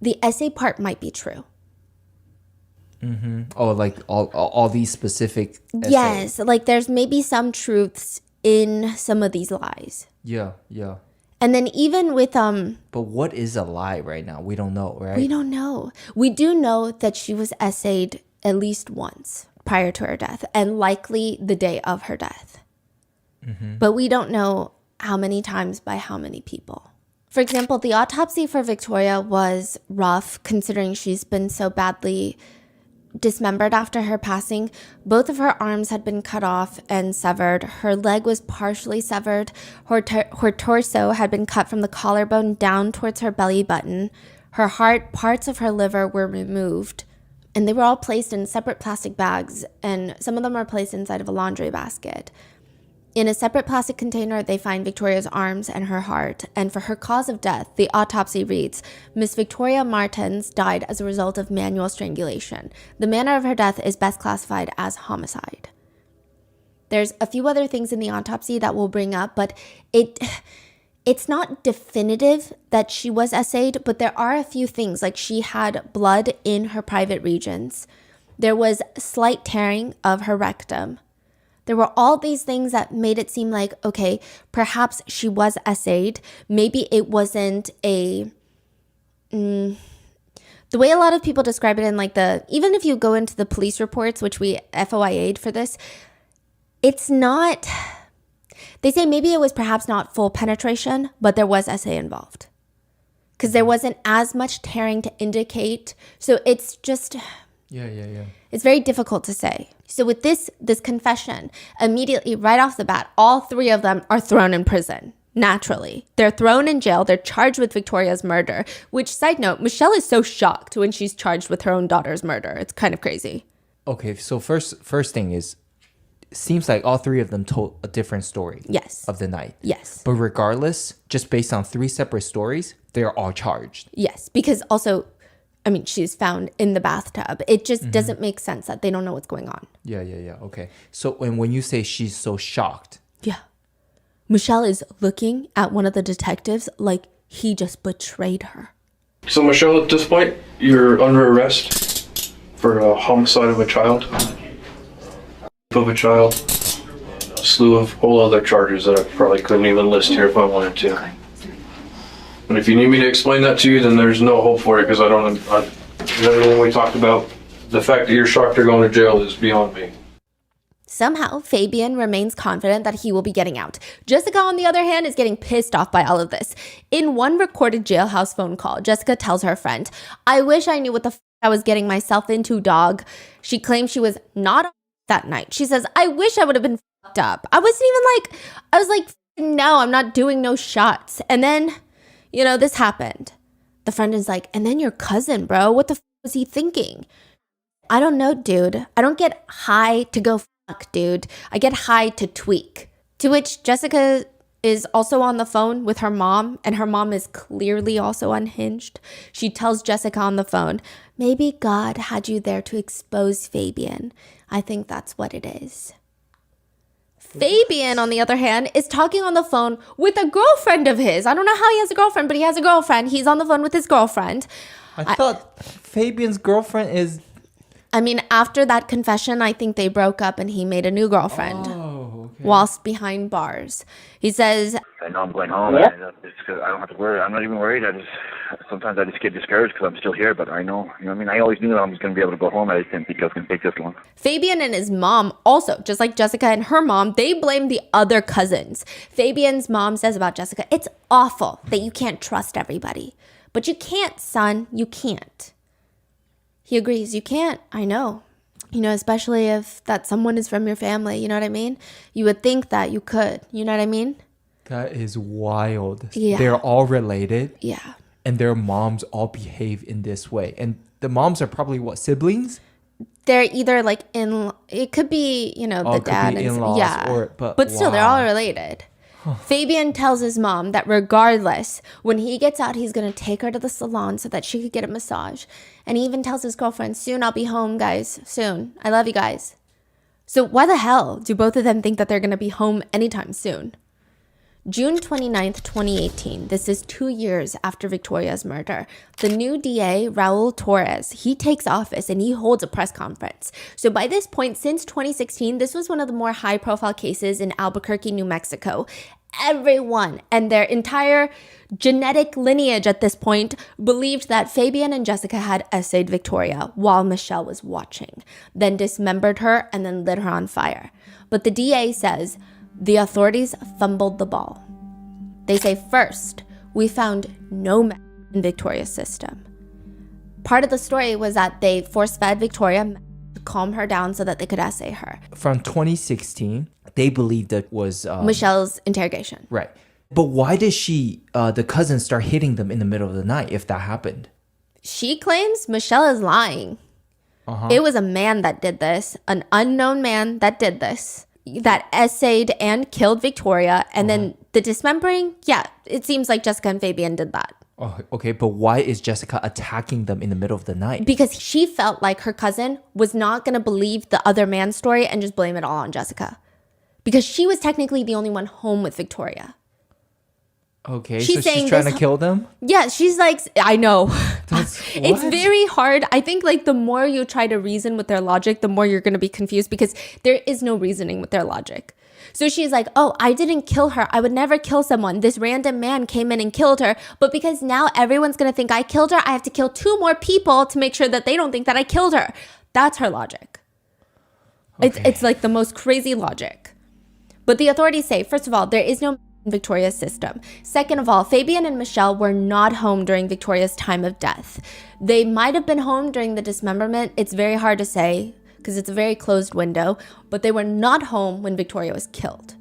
the essay part might be true. Mm-hmm. Oh, like all these specific essays. Yes, like there's maybe some truths in some of these lies. Yeah. And then even with But what is a lie right now? We don't know, right? we don't know. We do know that she was essayed at least once prior to her death and likely the day of her death. But we don't know how many times by how many people. For example, the autopsy for Victoria was rough considering she's been so badly dismembered after her passing. Both of her arms had been cut off and severed. Her leg was partially severed. Her torso had been cut from the collarbone down towards her belly button. Her heart, parts of her liver were removed. And they were all placed in separate plastic bags, and some of them are placed inside of a laundry basket. In a separate plastic container, they find Victoria's arms and her heart. And for her cause of death, the autopsy reads, Miss Victoria Martens died as a result of manual strangulation. The manner of her death is best classified as homicide. There's a few other things in the autopsy that we'll bring up, but it's not definitive that she was essayed, but there are a few things, like she had blood in her private regions. There was slight tearing of her rectum. There were all these things that made it seem like, okay, perhaps she was essayed. Maybe it wasn't the way a lot of people describe it in like even if you go into the police reports, which we FOIA'd for this, it's not, they say maybe it was perhaps not full penetration, but there was essay involved. Because there wasn't as much tearing to indicate. So it's just... Yeah. It's very difficult to say. So with this confession, immediately right off the bat, all three of them are thrown in prison. Naturally. They're thrown in jail. They're charged with Victoria's murder, which, side note, Michelle is so shocked when she's charged with her own daughter's murder. It's kind of crazy. Okay, so first thing is, seems like all three of them told a different story. Yes. Of the night. Yes. But regardless, just based on three separate stories, they're all charged. Yes, because also... I mean, she's found in the bathtub. It just doesn't make sense that they don't know what's going on. Yeah. Okay. So when you say she's so shocked. Yeah. Michelle is looking at one of the detectives like he just betrayed her. So Michelle, at this point, you're under arrest for a homicide of a child, a slew of whole other charges that I probably couldn't even list here if I wanted to. And if you need me to explain that to you, then there's no hope for it, because everything we talked about, the fact that you're shocked you're going to jail is beyond me. Somehow, Fabian remains confident that he will be getting out. Jessica, on the other hand, is getting pissed off by all of this. In one recorded jailhouse phone call, Jessica tells her friend, I wish I knew what the f*** I was getting myself into, dog. She claims she was not that night. She says, I wish I would have been f***ed up. I was like, no, I'm not doing no shots. And then... this happened. The friend is like, and then your cousin, bro, what the f*** was he thinking? I don't know, dude. I don't get high to go fuck, dude. I get high to tweak. To which Jessica is also on the phone with her mom, and her mom is clearly also unhinged. She tells Jessica on the phone, maybe God had you there to expose Fabian. I think that's what it is. Fabian, on the other hand, is talking on the phone with a girlfriend of his. I don't know how he has a girlfriend, but he has a girlfriend. He's on the phone with his girlfriend. I thought Fabian's girlfriend is... I mean, after that confession, I think they broke up and he made a new girlfriend. Oh, okay. Whilst behind bars. He says... I know I'm going home. Yeah. I don't have to worry. I'm not even worried. Sometimes I just get discouraged because I'm still here, but I know, I always knew that I was going to be able to go home. I just didn't think it was going to take this long. Fabian and his mom also, just like Jessica and her mom, they blame the other cousins. Fabian's mom says about Jessica, it's awful that you can't trust everybody. But you can't, son. You can't. He agrees. You can't. I know. Especially if that someone is from your family. You know what I mean? You would think that you could. You know what I mean? That is wild. Yeah. They're all related. Yeah. And their moms all behave in this way. And the moms are probably what, siblings? They're either like it could be, the dad and in-laws, yeah. but still, they're all related. Fabian tells his mom that regardless, when he gets out, he's going to take her to the salon so that she could get a massage. And he even tells his girlfriend, soon I'll be home, guys. Soon. I love you guys. So why the hell do both of them think that they're going to be home anytime soon? June 29th, 2018. This is 2 years after Victoria's murder. The new DA, Raul Torres, he takes office and he holds a press conference. So by this point, since 2016, this was one of the more high-profile cases in Albuquerque, New Mexico. everyone and their entire genetic lineage at this point believed that Fabian and Jessica had essayed Victoria while Michelle was watching, then dismembered her and then lit her on fire. But the DA says the authorities fumbled the ball. They say, first, we found no meth in Victoria's system. Part of the story was that they force-fed Victoria to calm her down so that they could assay her. From 2016, they believed it was... Michelle's interrogation. Right. But why did the cousin start hitting them in the middle of the night if that happened? She claims Michelle is lying. It was a man that did this, an unknown man that did this, that essayed and killed Victoria. And then the dismembering, yeah, it seems like Jessica and Fabian did that. Oh, okay, but why is Jessica attacking them in the middle of the night? Because she felt like her cousin was not going to believe the other man's story and just blame it all on Jessica. Because she was technically the only one home with Victoria. Okay, so she's trying to kill them? Yeah, she's like, I know. It's very hard. I think like the more you try to reason with their logic, the more you're going to be confused because there is no reasoning with their logic. So she's like, oh, I didn't kill her. I would never kill someone. This random man came in and killed her. But because now everyone's going to think I killed her, I have to kill 2 more people to make sure that they don't think that I killed her. That's her logic. Okay. It's like the most crazy logic. But the authorities say, first of all, there is no Victoria's system. Second of all, Fabian and Michelle were not home during Victoria's time of death. They might have been home during the dismemberment. It's very hard to say because it's a very closed window, but they were not home when Victoria was killed.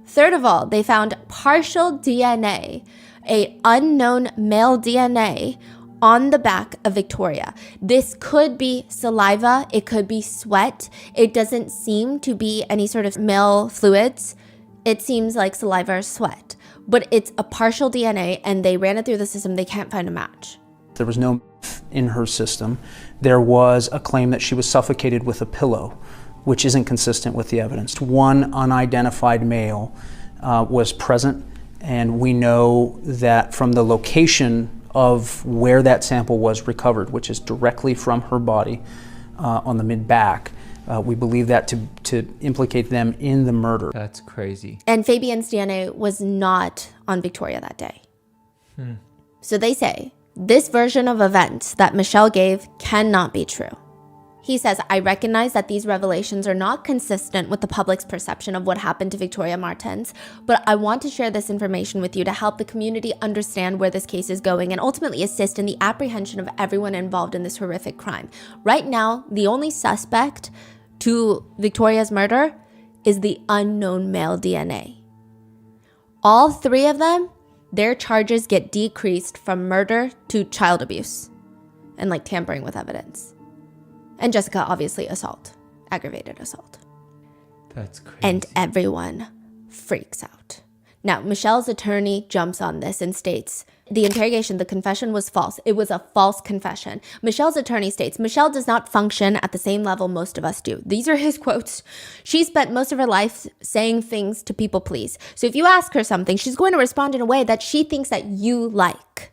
Third of all, they found partial DNA, a unknown male DNA on the back of Victoria. This could be saliva, it could be sweat. It doesn't seem to be any sort of male fluids. It seems like saliva or sweat, but it's a partial DNA and they ran it through the system. They can't find a match. There was no in her system. There was a claim that she was suffocated with a pillow, which isn't consistent with the evidence. One unidentified male was present, and we know that from the location of where that sample was recovered, which is directly from her body on the mid-back, we believe that to implicate them in the murder. That's crazy. And Fabian's DNA was not on Victoria that day. So they say, this version of events that Michelle gave cannot be true. He says, I recognize that these revelations are not consistent with the public's perception of what happened to Victoria Martens, but I want to share this information with you to help the community understand where this case is going and ultimately assist in the apprehension of everyone involved in this horrific crime. Right now, the only suspect to Victoria's murder is the unknown male DNA. All 3 of them, their charges get decreased from murder to child abuse and like tampering with evidence. And Jessica, obviously, assault, aggravated assault. That's crazy. And everyone freaks out. Now, Michelle's attorney jumps on this and states, the interrogation, the confession was false. It was a false confession. Michelle's attorney states, Michelle does not function at the same level most of us do. These are his quotes. She spent most of her life saying things to people please. So if you ask her something, she's going to respond in a way that she thinks that you like.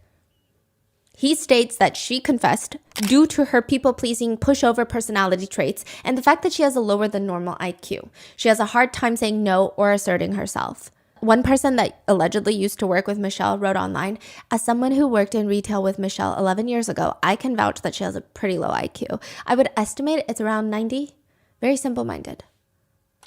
He states that she confessed due to her people-pleasing, pushover personality traits and the fact that she has a lower than normal IQ. She has a hard time saying no or asserting herself. One person that allegedly used to work with Michelle wrote online, as someone who worked in retail with Michelle 11 years ago, I can vouch that she has a pretty low IQ. I would estimate it's around 90. Very simple-minded.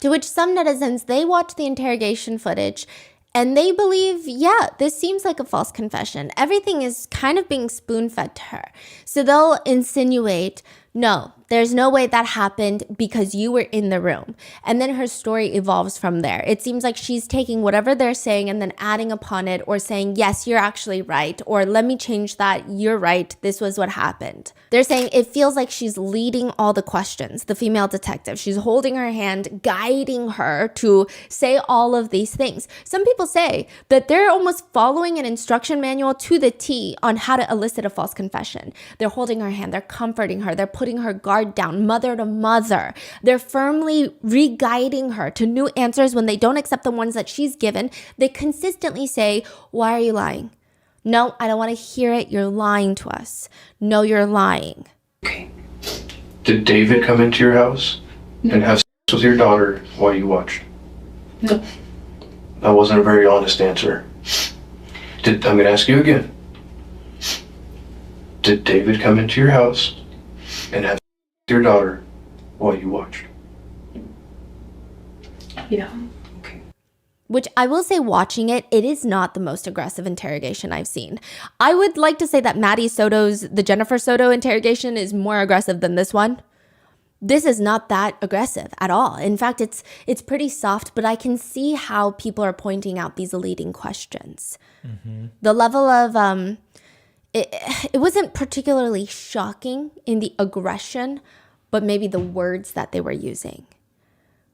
To which some netizens, they watch the interrogation footage and they believe, yeah, this seems like a false confession. Everything is kind of being spoon-fed to her. So they'll insinuate, no, there's no way that happened because you were in the room. And then her story evolves from there. It seems like she's taking whatever they're saying and then adding upon it or saying, yes, you're actually right. Or let me change that. You're right. This was what happened. They're saying it feels like she's leading all the questions, the female detective. She's holding her hand, guiding her to say all of these things. Some people say that they're almost following an instruction manual to the T on how to elicit a false confession. They're holding her hand. They're comforting her. They're putting her guard down, mother to mother. They're firmly re-guiding her to new answers when they don't accept the ones that she's given. They consistently say, why are you lying? No, I don't want to hear it. You're lying to us. No, you're lying. Okay. Did David come into your house and have sex with your daughter while you watched? No. That wasn't a very honest answer. I'm going to ask you again. Did David come into your house and have with your daughter while you watched? Yeah. Which I will say, watching it, it is not the most aggressive interrogation I've seen. I would like to say that the Jennifer Soto interrogation is more aggressive than this one. This is not that aggressive at all. In fact, it's pretty soft, but I can see how people are pointing out these leading questions. Mm-hmm. The level of, it wasn't particularly shocking in the aggression, but maybe the words that they were using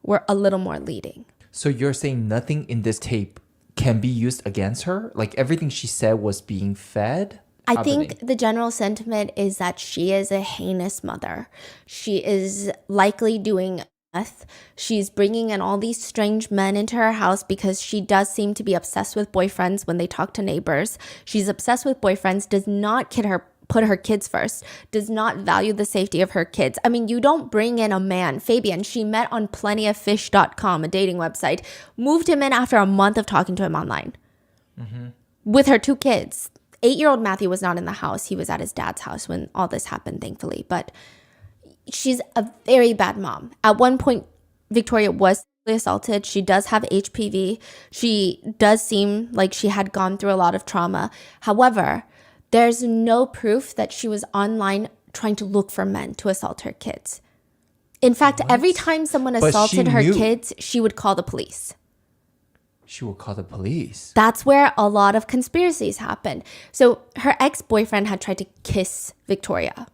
were a little more leading. So you're saying nothing in this tape can be used against her? Like everything she said was being fed? I think the general sentiment is that she is a heinous mother. She is likely doing meth. She's bringing in all these strange men into her house because she does seem to be obsessed with boyfriends when they talk to neighbors. She's obsessed with boyfriends, does not put her kids first, does not value the safety of her kids. I mean, you don't bring in a man. Fabian, she met on plentyoffish.com, a dating website, moved him in after a month of talking to him online with her 2 kids. 8-year-old Matthew was not in the house. He was at his dad's house when all this happened, thankfully. But she's a very bad mom. At one point, Victoria was assaulted. She does have HPV. She does seem like she had gone through a lot of trauma. However, there's no proof that she was online trying to look for men to assault her kids. In fact, every time someone assaulted her kids, she would call the police. She will call the police. That's where a lot of conspiracies happen. So her ex-boyfriend had tried to kiss Victoria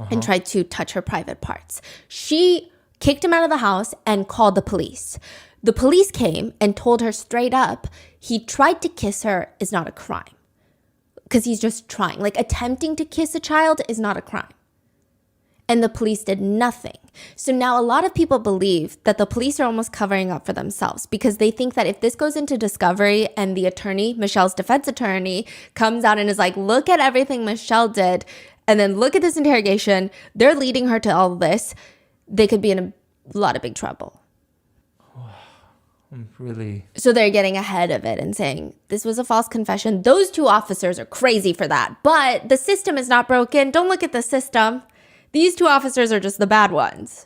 and tried to touch her private parts. She kicked him out of the house and called the police. The police came and told her straight up, he tried to kiss her is not a crime. Because he's just trying. Like, attempting to kiss a child is not a crime. And the police did nothing. So now a lot of people believe that the police are almost covering up for themselves because they think that if this goes into discovery and the attorney, Michelle's defense attorney, comes out and is like, look at everything Michelle did, and then look at this interrogation, they're leading her to all this, they could be in a lot of big trouble. Really? So they're getting ahead of it and saying, this was a false confession. Those 2 officers are crazy for that. But the system is not broken. Don't look at the system. These 2 officers are just the bad ones.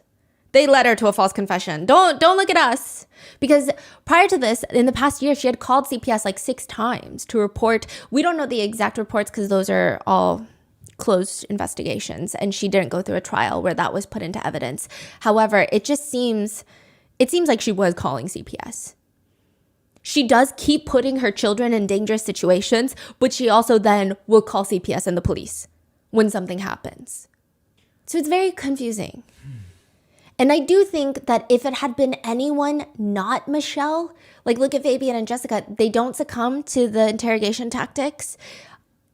They led her to a false confession. Don't look at us. Because prior to this, in the past year, she had called CPS like 6 times to report. We don't know the exact reports because those are all closed investigations. And she didn't go through a trial where that was put into evidence. However, it seems like she was calling CPS. She does keep putting her children in dangerous situations, but she also then will call CPS and the police when something happens. So it's very confusing. And I do think that if it had been anyone not Michelle, like look at Fabian and Jessica, they don't succumb to the interrogation tactics.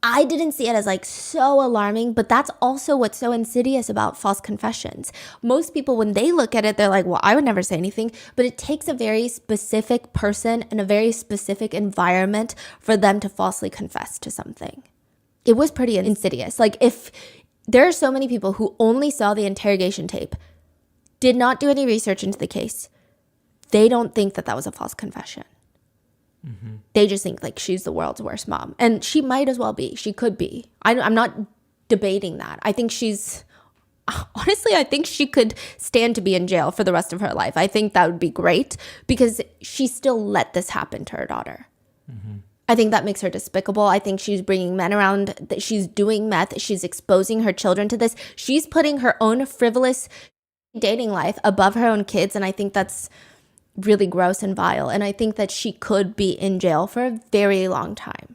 I didn't see it as like so alarming, but that's also what's so insidious about false confessions. Most people, when they look at it, they're like, well, I would never say anything, but it takes a very specific person and a very specific environment for them to falsely confess to something. It was pretty insidious. Like if there are so many people who only saw the interrogation tape, did not do any research into the case, they don't think that was a false confession. Mm-hmm. They just think like she's the world's worst mom. And she might as well be. She could be. I'm not debating that. I think I think she could stand to be in jail for the rest of her life. I think that would be great because she still let this happen to her daughter. Mm-hmm. I think that makes her despicable. I think she's bringing men around, that she's doing meth. She's exposing her children to this. She's putting her own frivolous dating life above her own kids. And I think that's really gross and vile. And I think that she could be in jail for a very long time.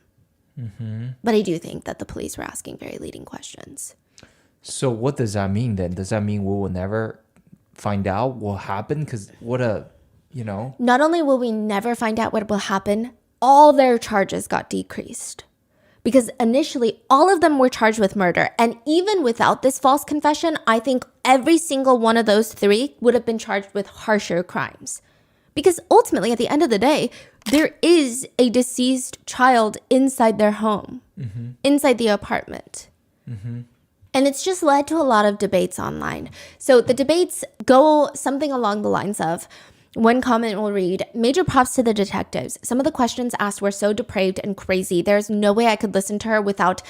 Mm-hmm. But I do think that the police were asking very leading questions. So what does that mean then? Does that mean we will never find out what happened? Because Not only will we never find out what will happen, all their charges got decreased. Because initially, all of them were charged with murder. And even without this false confession, I think every single one of those 3 would have been charged with harsher crimes. Because ultimately, at the end of the day, there is a deceased child inside their home, mm-hmm. inside the apartment. Mm-hmm. And it's just led to a lot of debates online. So the debates go something along the lines of, One comment will read, major props to the detectives. Some of the questions asked were so depraved and crazy. There's no way I could listen to her without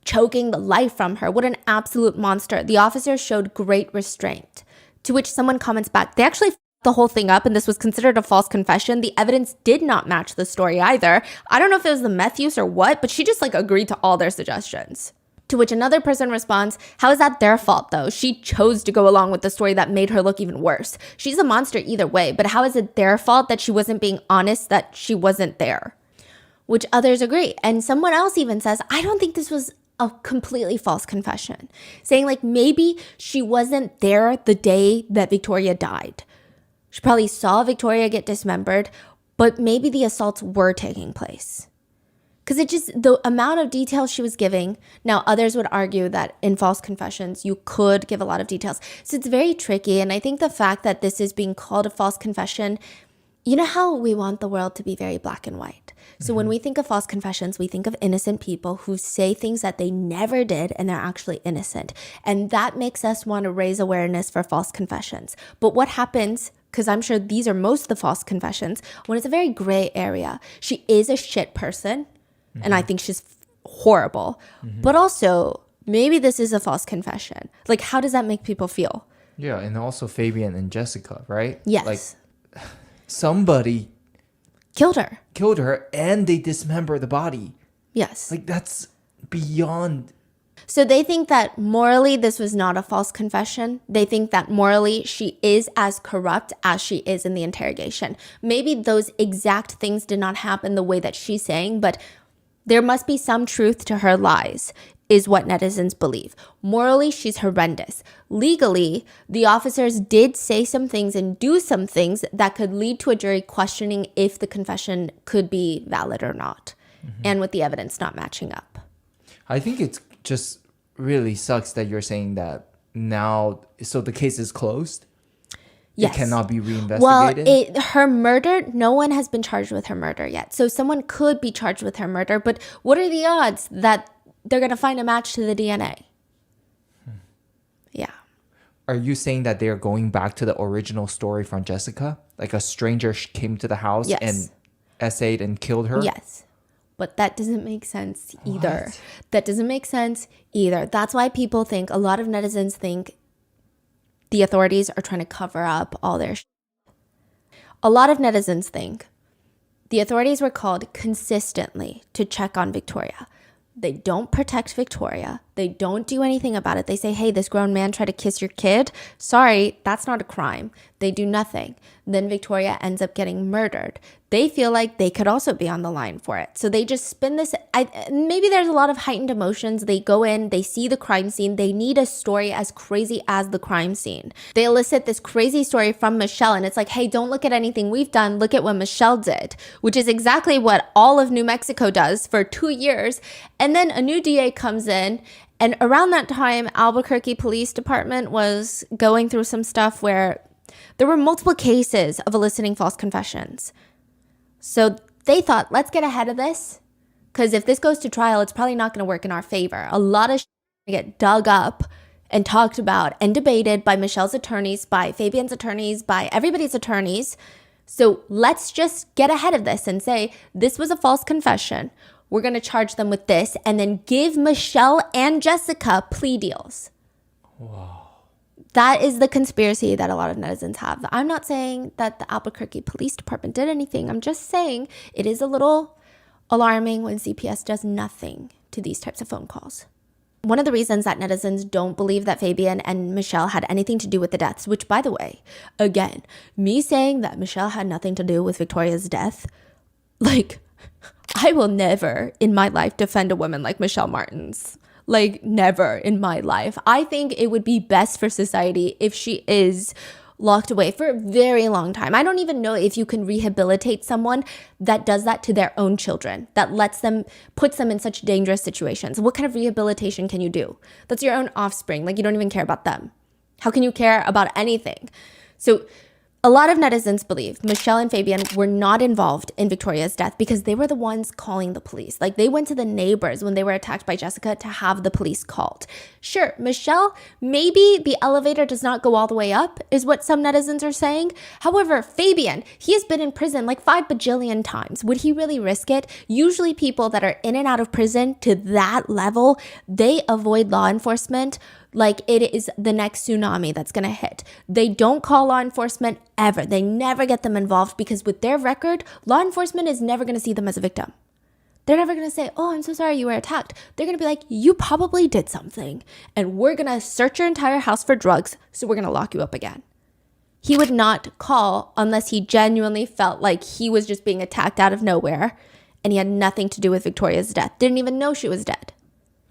choking the life from her. What an absolute monster. The officers showed great restraint. To which someone comments back, they actually the whole thing up and this was considered a false confession. The evidence did not match the story either. I don't know if it was the meth use or what, but she just agreed to all their suggestions. To which another person responds, how is that their fault though? She chose to go along with the story that made her look even worse. She's a monster either way, but how is it their fault that she wasn't being honest, that she wasn't there? Which others agree. And someone else even says, I don't think this was a completely false confession. Saying maybe she wasn't there the day that Victoria died. She probably saw Victoria get dismembered, but maybe the assaults were taking place. Because the amount of details she was giving, now others would argue that in false confessions, you could give a lot of details. So it's very tricky. And I think the fact that this is being called a false confession, you know how we want the world to be very black and white. So when we think of false confessions, we think of innocent people who say things that they never did and they're actually innocent. And that makes us want to raise awareness for false confessions. But what happens, because I'm sure these are most of the false confessions, when it's a very gray area, she is a shit person. And I think she's horrible. But also, maybe this is a false confession. How does that make people feel? Yeah, and also Fabian and Jessica, right? Yes. Somebody killed her and they dismember the body. Yes. That's beyond. So they think that morally this was not a false confession. They think that morally she is as corrupt as she is in the interrogation. Maybe those exact things did not happen the way that she's saying, but there must be some truth to her lies, is what netizens believe. Morally, she's horrendous. Legally, the officers did say some things and do some things that could lead to a jury questioning if the confession could be valid or not, and with the evidence not matching up. I think it's just really sucks that you're saying that now, so the case is closed? Yes. It cannot be reinvestigated? Well, her murder, no one has been charged with her murder yet. So someone could be charged with her murder, but what are the odds that they're going to find a match to the DNA? Yeah. Are you saying that they're going back to the original story from Jessica? Like a stranger came to the house and essayed and killed her? Yes. But that doesn't make sense either. What? That doesn't make sense either. That's why people think, a lot of netizens think the authorities are trying to cover up all their shit. A lot of netizens think the authorities were called consistently to check on Victoria. They don't protect Victoria. They don't do anything about it. They say, hey, this grown man tried to kiss your kid. Sorry, that's not a crime. They do nothing. Then Victoria ends up getting murdered. They feel like they could also be on the line for it. So they just spin this. Maybe there's a lot of heightened emotions. They go in, they see the crime scene. They need a story as crazy as the crime scene. They elicit this crazy story from Michelle. And it's like, hey, don't look at anything we've done. Look at what Michelle did, which is exactly what all of New Mexico does for 2 years. And then a new DA comes in. And around that time, Albuquerque Police Department was going through some stuff where there were multiple cases of eliciting false confessions. So they thought, let's get ahead of this, because if this goes to trial, it's probably not going to work in our favor. A lot of shit get dug up and talked about and debated by Michelle's attorneys, by Fabian's attorneys, by everybody's attorneys. So let's just get ahead of this and say, this was a false confession. We're going to charge them with this and then give Michelle and Jessica plea deals. Wow. That is the conspiracy that a lot of netizens have. I'm not saying that the Albuquerque Police Department did anything. I'm just saying it is a little alarming when CPS does nothing to these types of phone calls. One of the reasons that netizens don't believe that Fabian and Michelle had anything to do with the deaths, which, by the way, again, me saying that Michelle had nothing to do with Victoria's death, I will never in my life defend a woman like Michelle Martins. Never in my life. I think it would be best for society if she is locked away for a very long time. I don't even know if you can rehabilitate someone that does that to their own children, that puts them in such dangerous situations. What kind of rehabilitation can you do? That's your own offspring. You don't even care about them. How can you care about anything? So A lot of netizens believe Michelle and Fabian were not involved in Victoria's death because they were the ones calling the police. Like, they went to the neighbors when they were attacked by Jessica to have the police called. Sure, Michelle, maybe the elevator does not go all the way up, is what some netizens are saying. However, Fabian, he has been in prison like 5 bajillion times. Would he really risk it? Usually people that are in and out of prison to that level, they avoid law enforcement like it is the next tsunami that's going to hit. They don't call law enforcement ever. They never get them involved because with their record, law enforcement is never going to see them as a victim. They're never going to say, oh, I'm so sorry you were attacked. They're going to be like, you probably did something and we're going to search your entire house for drugs, so we're going to lock you up again. He would not call unless he genuinely felt like he was just being attacked out of nowhere and he had nothing to do with Victoria's death. Didn't even know she was dead.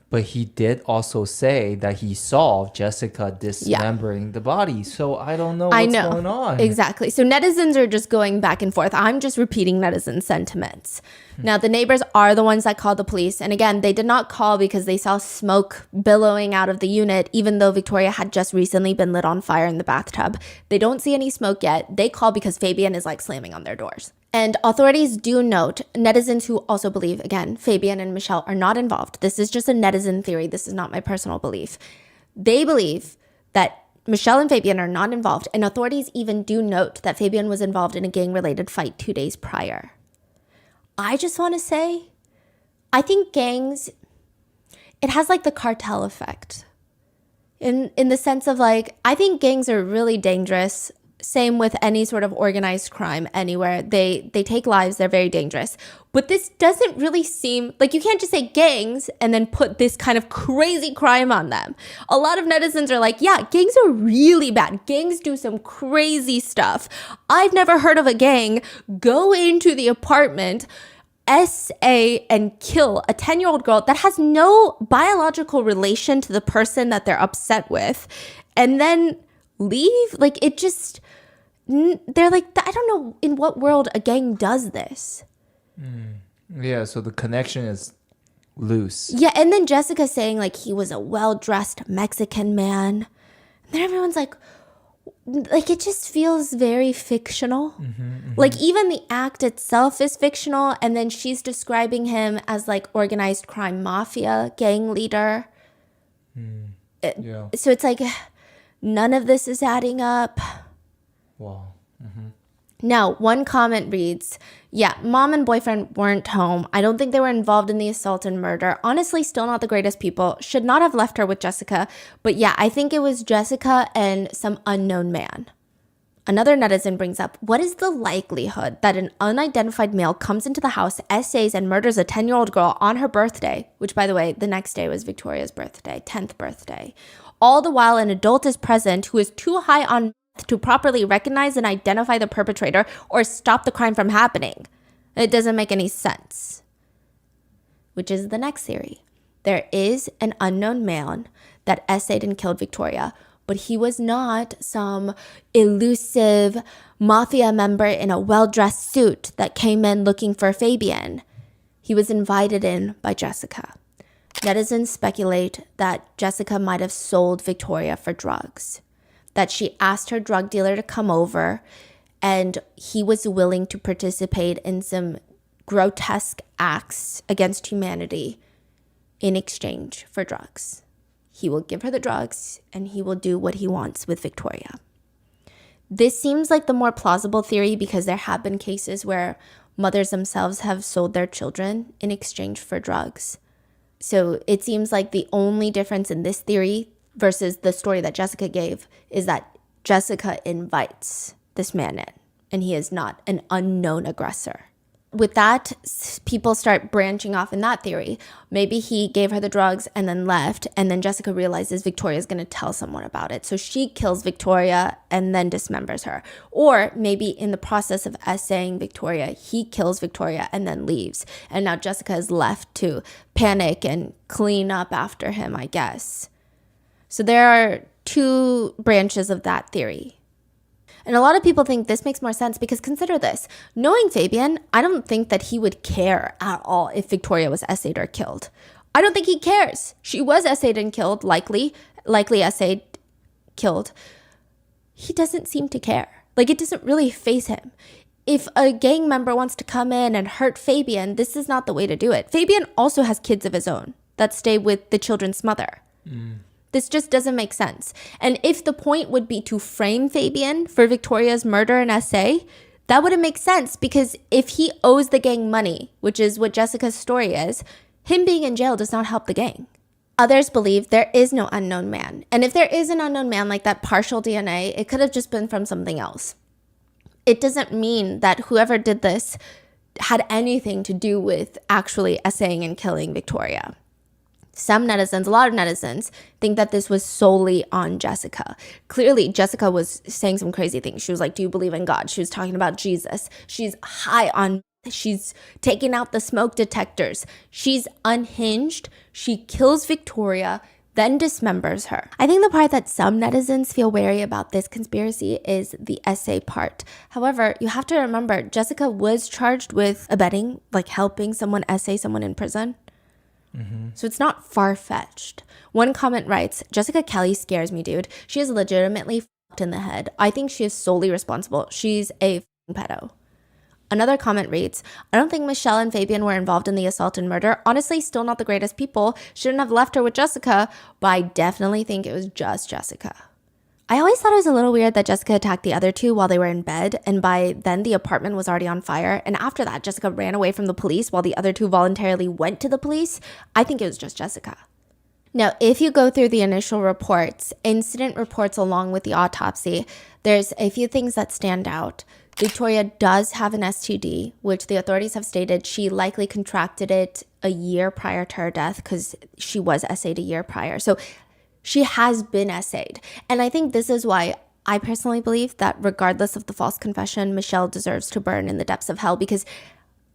But he did also say that he saw Jessica dismembering the body. So I don't know what's going on. Exactly. So netizens are just going back and forth. I'm just repeating netizen sentiments. Now, the neighbors are the ones that called the police. And again, they did not call because they saw smoke billowing out of the unit, even though Victoria had just recently been lit on fire in the bathtub. They don't see any smoke yet. They call because Fabian is like slamming on their doors. And authorities do note netizens who also believe, again, Fabian and Michelle are not involved. This is just a netizen theory. This is not my personal belief. They believe that Michelle and Fabian are not involved. And authorities even do note that Fabian was involved in a gang-related fight 2 days prior. I just want to say, I think gangs, it has like the cartel effect. In the sense of like, I think gangs are really dangerous. Same with any sort of organized crime anywhere. They take lives, they're very dangerous. But this doesn't really seem, like you can't just say gangs and then put this kind of crazy crime on them. A lot of netizens are like, yeah, gangs are really bad. Gangs do some crazy stuff. I've never heard of a gang go into the apartment, SA, and kill a 10-year-old girl that has no biological relation to the person that they're upset with, and then leave. Like, it just, they're like, I don't know in what world a gang does this. Yeah, so the connection is loose. Yeah, and then Jessica saying like he was a well-dressed Mexican man. And then everyone's like it just feels very fictional. Like even the act itself is fictional, and then she's describing him as like organized crime mafia gang leader. So it's like none of this is adding up. Wow. Now, one comment reads, yeah, mom and boyfriend weren't home. I don't think they were involved in the assault and murder. Honestly, still not the greatest people. Should not have left her with Jessica. But yeah, I think it was Jessica and some unknown man. Another netizen brings up, what is the likelihood that an unidentified male comes into the house, essays, and murders a 10-year-old girl on her birthday, which, by the way, the next day was Victoria's birthday, 10th birthday, all the while an adult is present who is too high on to properly recognize and identify the perpetrator or stop the crime from happening? It doesn't make any sense. Which is the next theory. There is an unknown man that essayed and killed Victoria, but he was not some elusive mafia member in a well-dressed suit that came in looking for Fabian. He was invited in by Jessica. Netizens speculate that Jessica might have sold Victoria for drugs, that she asked her drug dealer to come over and he was willing to participate in some grotesque acts against humanity in exchange for drugs. He will give her the drugs and he will do what he wants with Victoria. This seems like the more plausible theory because there have been cases where mothers themselves have sold their children in exchange for drugs. So it seems like the only difference in this theory versus the story that Jessica gave is that Jessica invites this man in and he is not an unknown aggressor. With that, people start branching off in that theory. Maybe he gave her the drugs and then left, and then Jessica realizes Victoria's going to tell someone about it. So she kills Victoria and then dismembers her. Or maybe in the process of essaying Victoria, he kills Victoria and then leaves. And now Jessica is left to panic and clean up after him, I guess. So there are two branches of that theory. And a lot of people think this makes more sense because consider this. Knowing Fabian, I don't think that he would care at all if Victoria was essayed or killed. I don't think he cares. She was essayed and killed, likely essayed, killed. He doesn't seem to care. Like, it doesn't really faze him. If a gang member wants to come in and hurt Fabian, this is not the way to do it. Fabian also has kids of his own that stay with the children's mother. This just doesn't make sense. And if the point would be to frame Fabian for Victoria's murder in SA, that wouldn't make sense, because if he owes the gang money, which is what Jessica's story is, him being in jail does not help the gang. Others believe there is no unknown man. And if there is an unknown man like that partial DNA, it could have just been from something else. It doesn't mean that whoever did this had anything to do with actually essaying and killing Victoria. Some netizens, a lot of netizens, think that this was solely on Jessica. Clearly, Jessica was saying some crazy things. She was like, do you believe in God? She was talking about Jesus. She's high on, she's taking out the smoke detectors. She's unhinged. She kills Victoria, then dismembers her. I think the part that some netizens feel wary about this conspiracy is the essay part. However, you have to remember, Jessica was charged with abetting, like helping someone essay someone in prison. So it's not far-fetched. One comment writes, Jessica Kelly scares me, dude. She is legitimately f***ed in the head. I think she is solely responsible. She's a f***ing pedo. Another comment reads, I don't think Michelle and Fabian were involved in the assault and murder. Honestly, still not the greatest people. Shouldn't have left her with Jessica, but I definitely think it was just Jessica. I always thought it was a little weird that Jessica attacked the other two while they were in bed, and by then the apartment was already on fire, and after that Jessica ran away from the police while the other two voluntarily went to the police. I think it was just Jessica. Now, if you go through the initial reports, incident reports along with the autopsy, there's a few things that stand out. Victoria does have an STD, which the authorities have stated she likely contracted it a year prior to her death because she was essayed a year prior. So she has been essayed. And I think this is why I personally believe that regardless of the false confession, Michelle deserves to burn in the depths of hell, because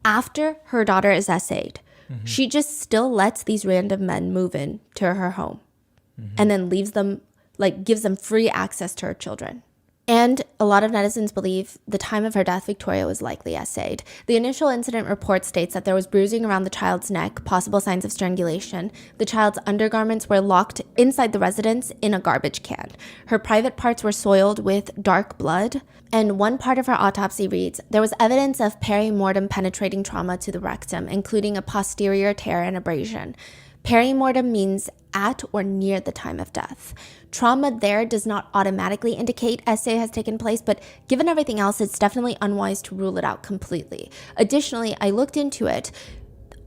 after her daughter is essayed, she just still lets these random men move in to her home and then leaves them, like gives them free access to her children. And a lot of netizens believe the time of her death, Victoria was likely essayed. The initial incident report states that there was bruising around the child's neck, possible signs of strangulation. The child's undergarments were locked inside the residence in a garbage can. Her private parts were soiled with dark blood. And one part of her autopsy reads, there was evidence of perimortem penetrating trauma to the rectum, including a posterior tear and abrasion. Perimortem means at or near the time of death. Trauma there does not automatically indicate SA has taken place, but given everything else, it's definitely unwise to rule it out completely. Additionally, I looked into it.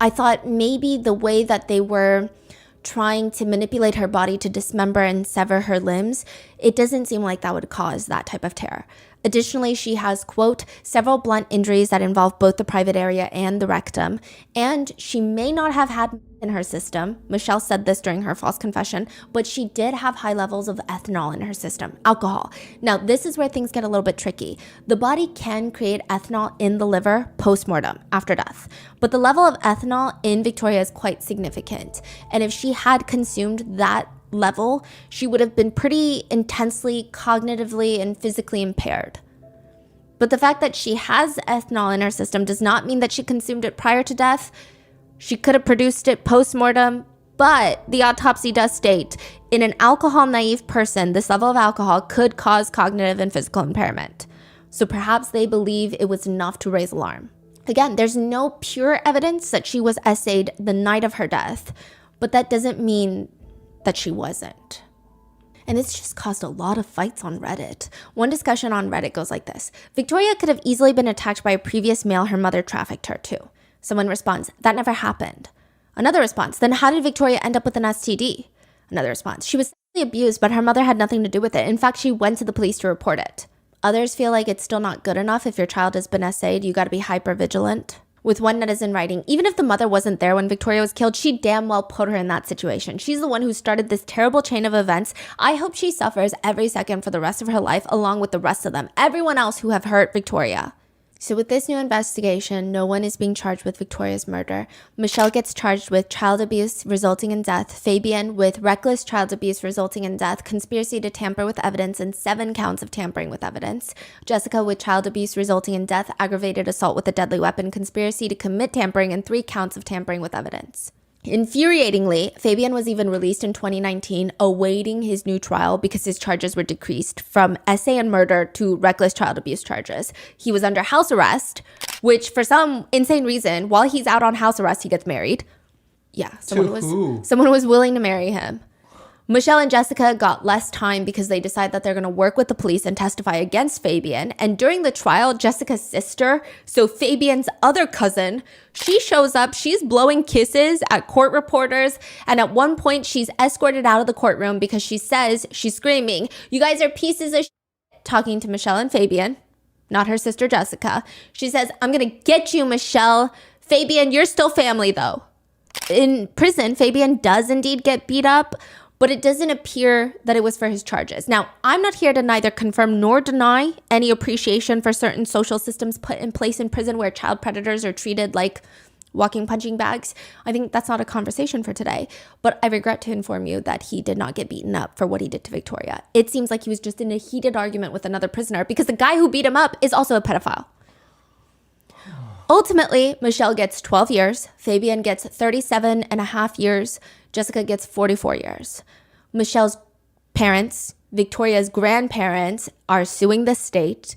I thought maybe the way that they were trying to manipulate her body to dismember and sever her limbs, it doesn't seem like that would cause that type of tear. Additionally, she has, quote, several blunt injuries that involve both the private area and the rectum, and she may not have had in her system. Michelle said this during her false confession, but she did have high levels of ethanol in her system, alcohol. Now, this is where things get a little bit tricky. The body can create ethanol in the liver post-mortem, after death, but the level of ethanol in Victoria is quite significant, and if she had consumed that level, she would have been pretty intensely cognitively and physically impaired. But the fact that she has ethanol in her system does not mean that she consumed it prior to death. She could have produced it post-mortem, but the autopsy does state in an alcohol-naive person, this level of alcohol could cause cognitive and physical impairment. So perhaps they believe it was enough to raise alarm. Again, there's no pure evidence that she was essayed the night of her death, but that doesn't mean that she wasn't. And it's just caused a lot of fights on Reddit. One discussion on Reddit goes like this. Victoria could have easily been attacked by a previous male her mother trafficked her to. Someone responds, that never happened. Another response, then how did Victoria end up with an STD? Another response, she was sexually abused, but her mother had nothing to do with it. In fact, she went to the police to report it. Others feel like it's still not good enough. If your child has been essayed, you gotta be hyper vigilant. With one netizen writing, even if the mother wasn't there when Victoria was killed, she damn well put her in that situation. She's the one who started this terrible chain of events. I hope she suffers every second for the rest of her life, along with the rest of them, everyone else who have hurt Victoria. So with this new investigation, no one is being charged with Victoria's murder. Michelle gets charged with child abuse resulting in death, Fabian with reckless child abuse resulting in death, conspiracy to tamper with evidence, and 7 counts of tampering with evidence. Jessica with child abuse resulting in death, aggravated assault with a deadly weapon, conspiracy to commit tampering, and 3 counts of tampering with evidence. Infuriatingly, Fabian was even released in 2019, awaiting his new trial because his charges were decreased from essay and murder to reckless child abuse charges. He was under house arrest, which for some insane reason, while he's out on house arrest, he gets married. Yeah, someone was willing to marry him. Michelle and Jessica got less time because they decide that they're going to work with the police and testify against Fabian. And during the trial, Jessica's sister, so Fabian's other cousin, she shows up. She's blowing kisses at court reporters. And at one point, she's escorted out of the courtroom because she says, she's screaming, "You guys are pieces of shit," talking to Michelle and Fabian, not her sister Jessica. She says, "I'm going to get you, Michelle. Fabian, you're still family, though." In prison, Fabian does indeed get beat up, but it doesn't appear that it was for his charges. Now, I'm not here to neither confirm nor deny any appreciation for certain social systems put in place in prison where child predators are treated like walking punching bags. I think that's not a conversation for today, but I regret to inform you that he did not get beaten up for what he did to Victoria. It seems like he was just in a heated argument with another prisoner because the guy who beat him up is also a pedophile. Ultimately, Michelle gets 12 years, Fabian gets 37 and a half years, Jessica gets 44 years. Michelle's parents, Victoria's grandparents, are suing the state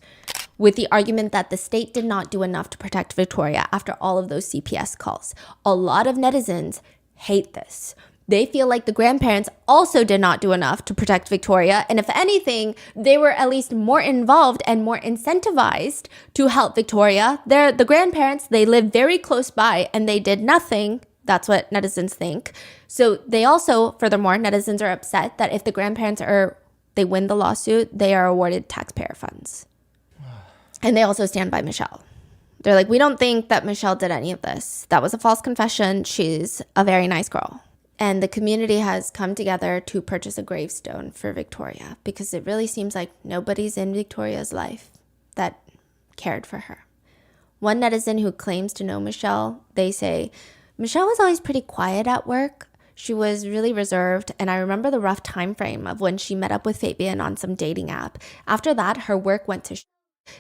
with the argument that the state did not do enough to protect Victoria after all of those CPS calls. A lot of netizens hate this. They feel like the grandparents also did not do enough to protect Victoria, and if anything, they were at least more involved and more incentivized to help Victoria. The grandparents, they live very close by, and they did nothing. That's what netizens think. So they also, furthermore, netizens are upset that if the grandparents they win the lawsuit, they are awarded taxpayer funds. And they also stand by Michelle. They're like, we don't think that Michelle did any of this. That was a false confession. She's a very nice girl. And the community has come together to purchase a gravestone for Victoria because it really seems like nobody's in Victoria's life that cared for her. One netizen who claims to know Michelle, they say, "Michelle was always pretty quiet at work. She was really reserved, and I remember the rough time frame of when she met up with Fabian on some dating app. After that, her work went to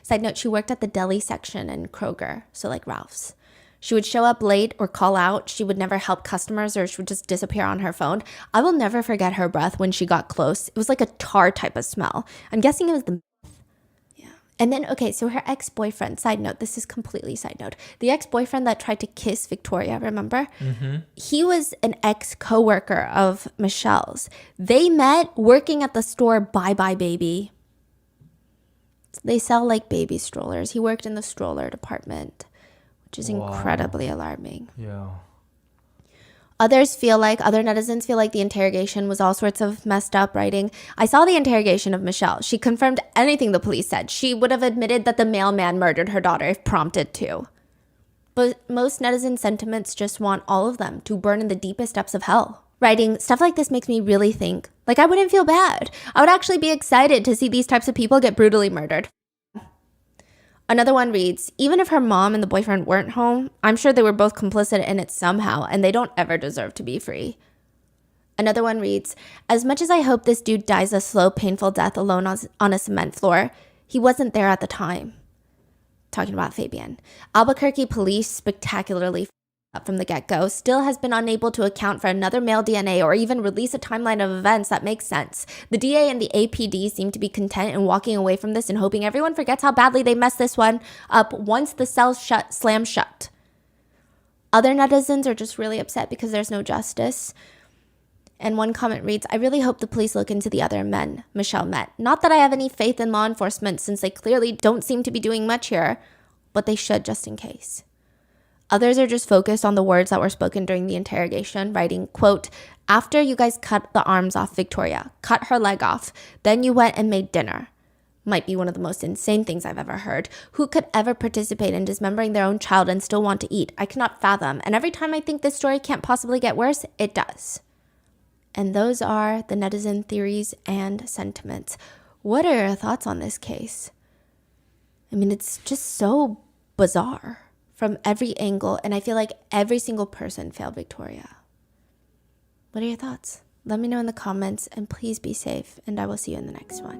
Side note, she worked at the deli section in Kroger, so like Ralph's. She would show up late or call out. She would never help customers, or she would just disappear on her phone. I will never forget her breath when she got close. It was like a tar type of smell. I'm guessing it was the... Yeah. And then, okay, so her ex-boyfriend, side note, this is completely side note. The ex-boyfriend that tried to kiss Victoria, remember? Mm-hmm. He was an ex-coworker of Michelle's. They met working at the store Bye Bye Baby. They sell like baby strollers. He worked in the stroller department, which is incredibly alarming. Yeah. Other netizens feel like the interrogation was all sorts of messed up writing. I saw the interrogation of Michelle. She confirmed anything the police said. She would have admitted that the mailman murdered her daughter if prompted to. But most netizen sentiments just want all of them to burn in the deepest depths of hell. Writing stuff like this makes me really think, like, I wouldn't feel bad. I would actually be excited to see these types of people get brutally murdered. Another one reads, even if her mom and the boyfriend weren't home, I'm sure they were both complicit in it somehow, and they don't ever deserve to be free. Another one reads, as much as I hope this dude dies a slow, painful death alone on a cement floor, he wasn't there at the time. Talking about Fabian. Albuquerque police spectacularly up from the get-go, still has been unable to account for another male DNA or even release a timeline of events that makes sense. The DA and the APD seem to be content in walking away from this and hoping everyone forgets how badly they messed this one up once the cell slams shut. Other netizens are just really upset because there's no justice. And one comment reads, I really hope the police look into the other men Michelle met. Not that I have any faith in law enforcement since they clearly don't seem to be doing much here, but they should just in case. Others are just focused on the words that were spoken during the interrogation, writing, quote, after you guys cut the arms off Victoria, cut her leg off, then you went and made dinner. Might be one of the most insane things I've ever heard. Who could ever participate in dismembering their own child and still want to eat? I cannot fathom. And every time I think this story can't possibly get worse, it does. And those are the netizen theories and sentiments. What are your thoughts on this case? I mean, it's just so bizarre from every angle, and I feel like every single person failed Victoria. What are your thoughts? Let me know in the comments, and please be safe, and I will see you in the next one.